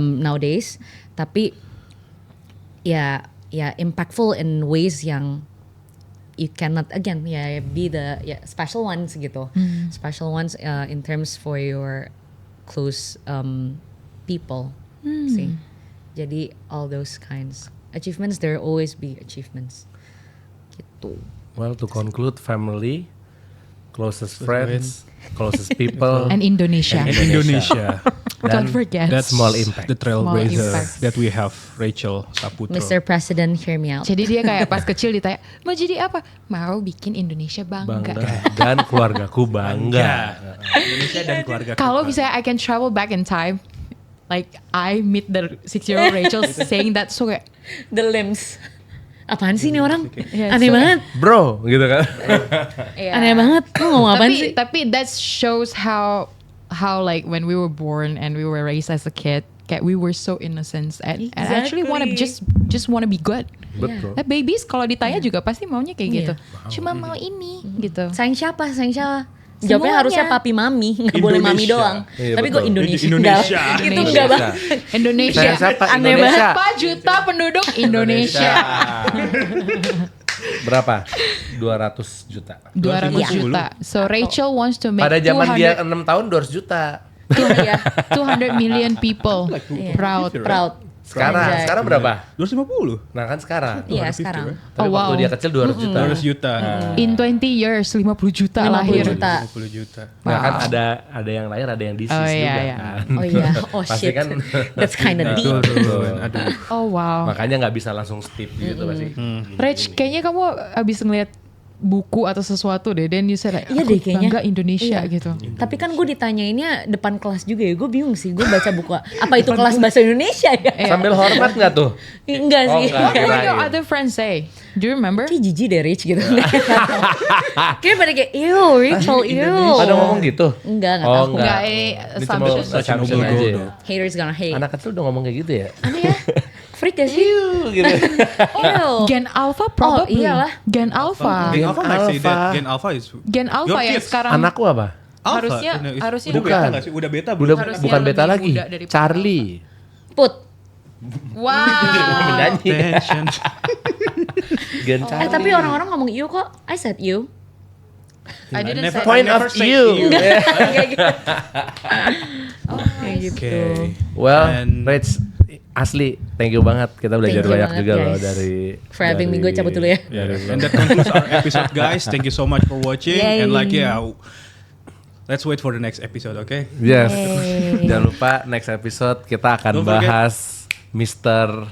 nowadays. Tapi ya impactful in ways yang you cannot again be the special ones gitu. Special ones in terms for your close people. See. Jadi all those kinds achievements, there will always be achievements. Gitu. Well, to conclude, family, closest friends, closest people, And Indonesia. And Indonesia. Don't forget. That's Small impact. the trailblazer impact. that we have, Rachel Saputro. Mr. President, hear me out. Jadi dia kayak pas kecil ditanya, mau jadi apa? Mau bikin Indonesia bangga. dan keluargaku bangga. Indonesia dan keluarga. Kalau misalnya I can travel back in time, like I meet the 6-year-old Rachel saying that, so kayak, The limbs. Apaan sih ini orang? Yeah, Aneh so- banget. Bro, gitu kan? Aneh banget. Lu ngomong apaan sih? Tapi that shows how like when we were born and we were raised as a kid, kayak we were so innocent and actually wanna just wanna be good. Betul. Nah, babies kalau ditanya juga pasti maunya kayak gitu. Iya. Cuma mau ini gitu. Sayang siapa? Jawabnya Semuanya. harusnya papi mami, nggak boleh mami Indonesia. doang. Iya, Tapi betul. kok Indonesia? Indonesia. Enggak. Itu Indonesia. enggak banget. Indonesia. Saya siapa? Aneh Indonesia. Berapa juta penduduk Indonesia? Berapa? 200 juta. 200 Iya. juta. So Rachel wants to make Pada zaman 200 dia 6 tahun 200 juta. Iya. 200 million people proud. Proud. Sekarang berapa? 250. Nah kan sekarang. Iya 250, sekarang. Tapi Oh, waktu wow. dia kecil 200 juta. 200 juta. In 20 years 50 juta 50 lahir. juta. 50 juta. Nah kan Wow. ada yang lahir, ada yang disease Oh, iya, juga iya. kan. Oh iya. Oh Pasti shit. kan. That's kind of deep. Betul. Aduh. Oh wow. Makanya nggak bisa langsung steep gitu pasti. Rach, kayaknya kamu abis ngeliat buku atau sesuatu deh, then you said like, Iya aku deh kayaknya. bangga Indonesia Iya. gitu. Tapi kan gue ditanyainnya depan kelas juga ya. Gue bingung sih. Gue baca buku apa itu kelas bahasa Indonesia ya? Sambil hormat nggak tuh? Enggak Oh, sih. enggak. What did Kirain. your other friends say? Do you remember? Kayak jijik deh Rich gitu. Kayak pada kayak ew Rachel ew. Ada ngomong gitu? Enggak Oh, tahu. Enggak, Ini cuma assumption. assumption aja ya. Haters gonna hate. Anak kecil udah ngomong kayak gitu ya? Aneh ya. Freak gak sih? Gitu. Ew. Gen Alpha probably. iyalah. Gen Alpha. Gen Alpha might say Alpha. that. Gen Alpha is Gen Alpha Your yang kids. sekarang Anakku apa? Alpha. Harusnya- Is- harusnya udah beta bukan. nggak sih? Udah beta Udah belum? Harusnya bukan beta lebih lagi. muda daripada Charlie. Put. wow. Menyanyi. Attention. Gen Charlie. Tapi orang-orang ngomong you kok. I said you. I didn't never- say Point never of say you. you. Kayak gitu. kayak gitu. Okay. Well, And- Rach, asli thank you banget. Kita belajar Thank you banyak banget, juga loh guys. dari For having me. Gue cabut dulu ya. And that concludes our episode, guys. Thank you so much for watching. Yay. And like, let's wait for the next episode, okay? Yes. Yay. Jangan lupa next episode kita akan Don't forget. bahas Mr.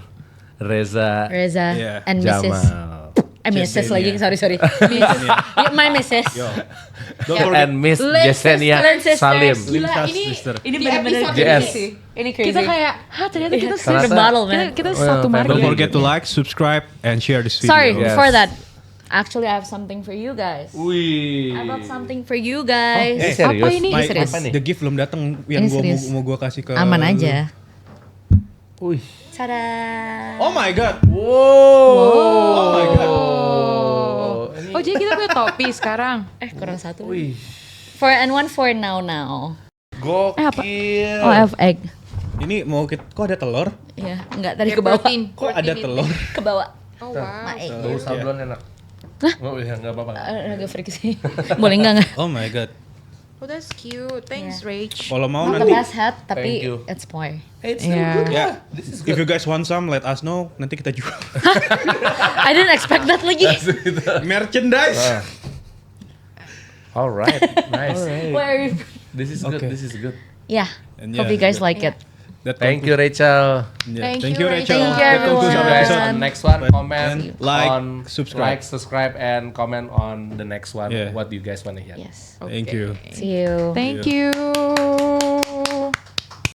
Reza Reza Yeah. and Mrs. Jamal. Mrs. lagi, Jasenia. sorry. Yeah, my Mrs. Yo. Don't forget. And Miss Learn Jasenia sisters. Salim. Gila, Lintas ini sister. Ini di benar-benar episode JS. ini sih. Ini crazy. Kita kayak, ternyata kita Ternyata- kita, Battle, man. kita Oh, satu family. marga. Don't forget to like, subscribe, and share this video. Sorry, Yes. before that. Actually, I have something for you guys. Wih. I brought something for you guys. Ini Eh, serius? apa ini? My- serius. Apa nih? The gift belum datang yang Ini serius. mau gua kasih ke Aman lu. aja. Wih. Tada. Oh my god. Wow. Oh my god. Oh, jadi kita punya topi sekarang. Kurang satu. Wih. For and one for now. Gokil. Oh, I have egg. Ini mau kok ada telur? Iya, enggak tadi Kayak ke bawah. protein. Kok ada telur? Ke bawah. Oh wow. My egg. Bau sablon enak. Oh iya, nggak apa-apa. Agak freak sih. Boleh enggak? Oh my god. Oh, that's cute. Thanks, Rach. Kalau mau Not the nanti best hat, tapi Thank you. it's spoil. It's Yeah. good. ya, This is if you guys want some, let us know. Nanti kita jual. I didn't expect that lagi. Merchandise. Alright, nice. Where are you? This is good. Okay. This is good. Yeah. And Hope yeah, you guys yeah. like it. Thank you, Rachel. Yeah. Thank Thank you, you, Rachel. Rachel. Thank you, That concludes See you our everyone. guys episode. on next one. Comment, And like, on subscribe. like, subscribe, and comment on the next one. Yeah. What do you guys want to hear? Yes. Thank you. See you. Thank you.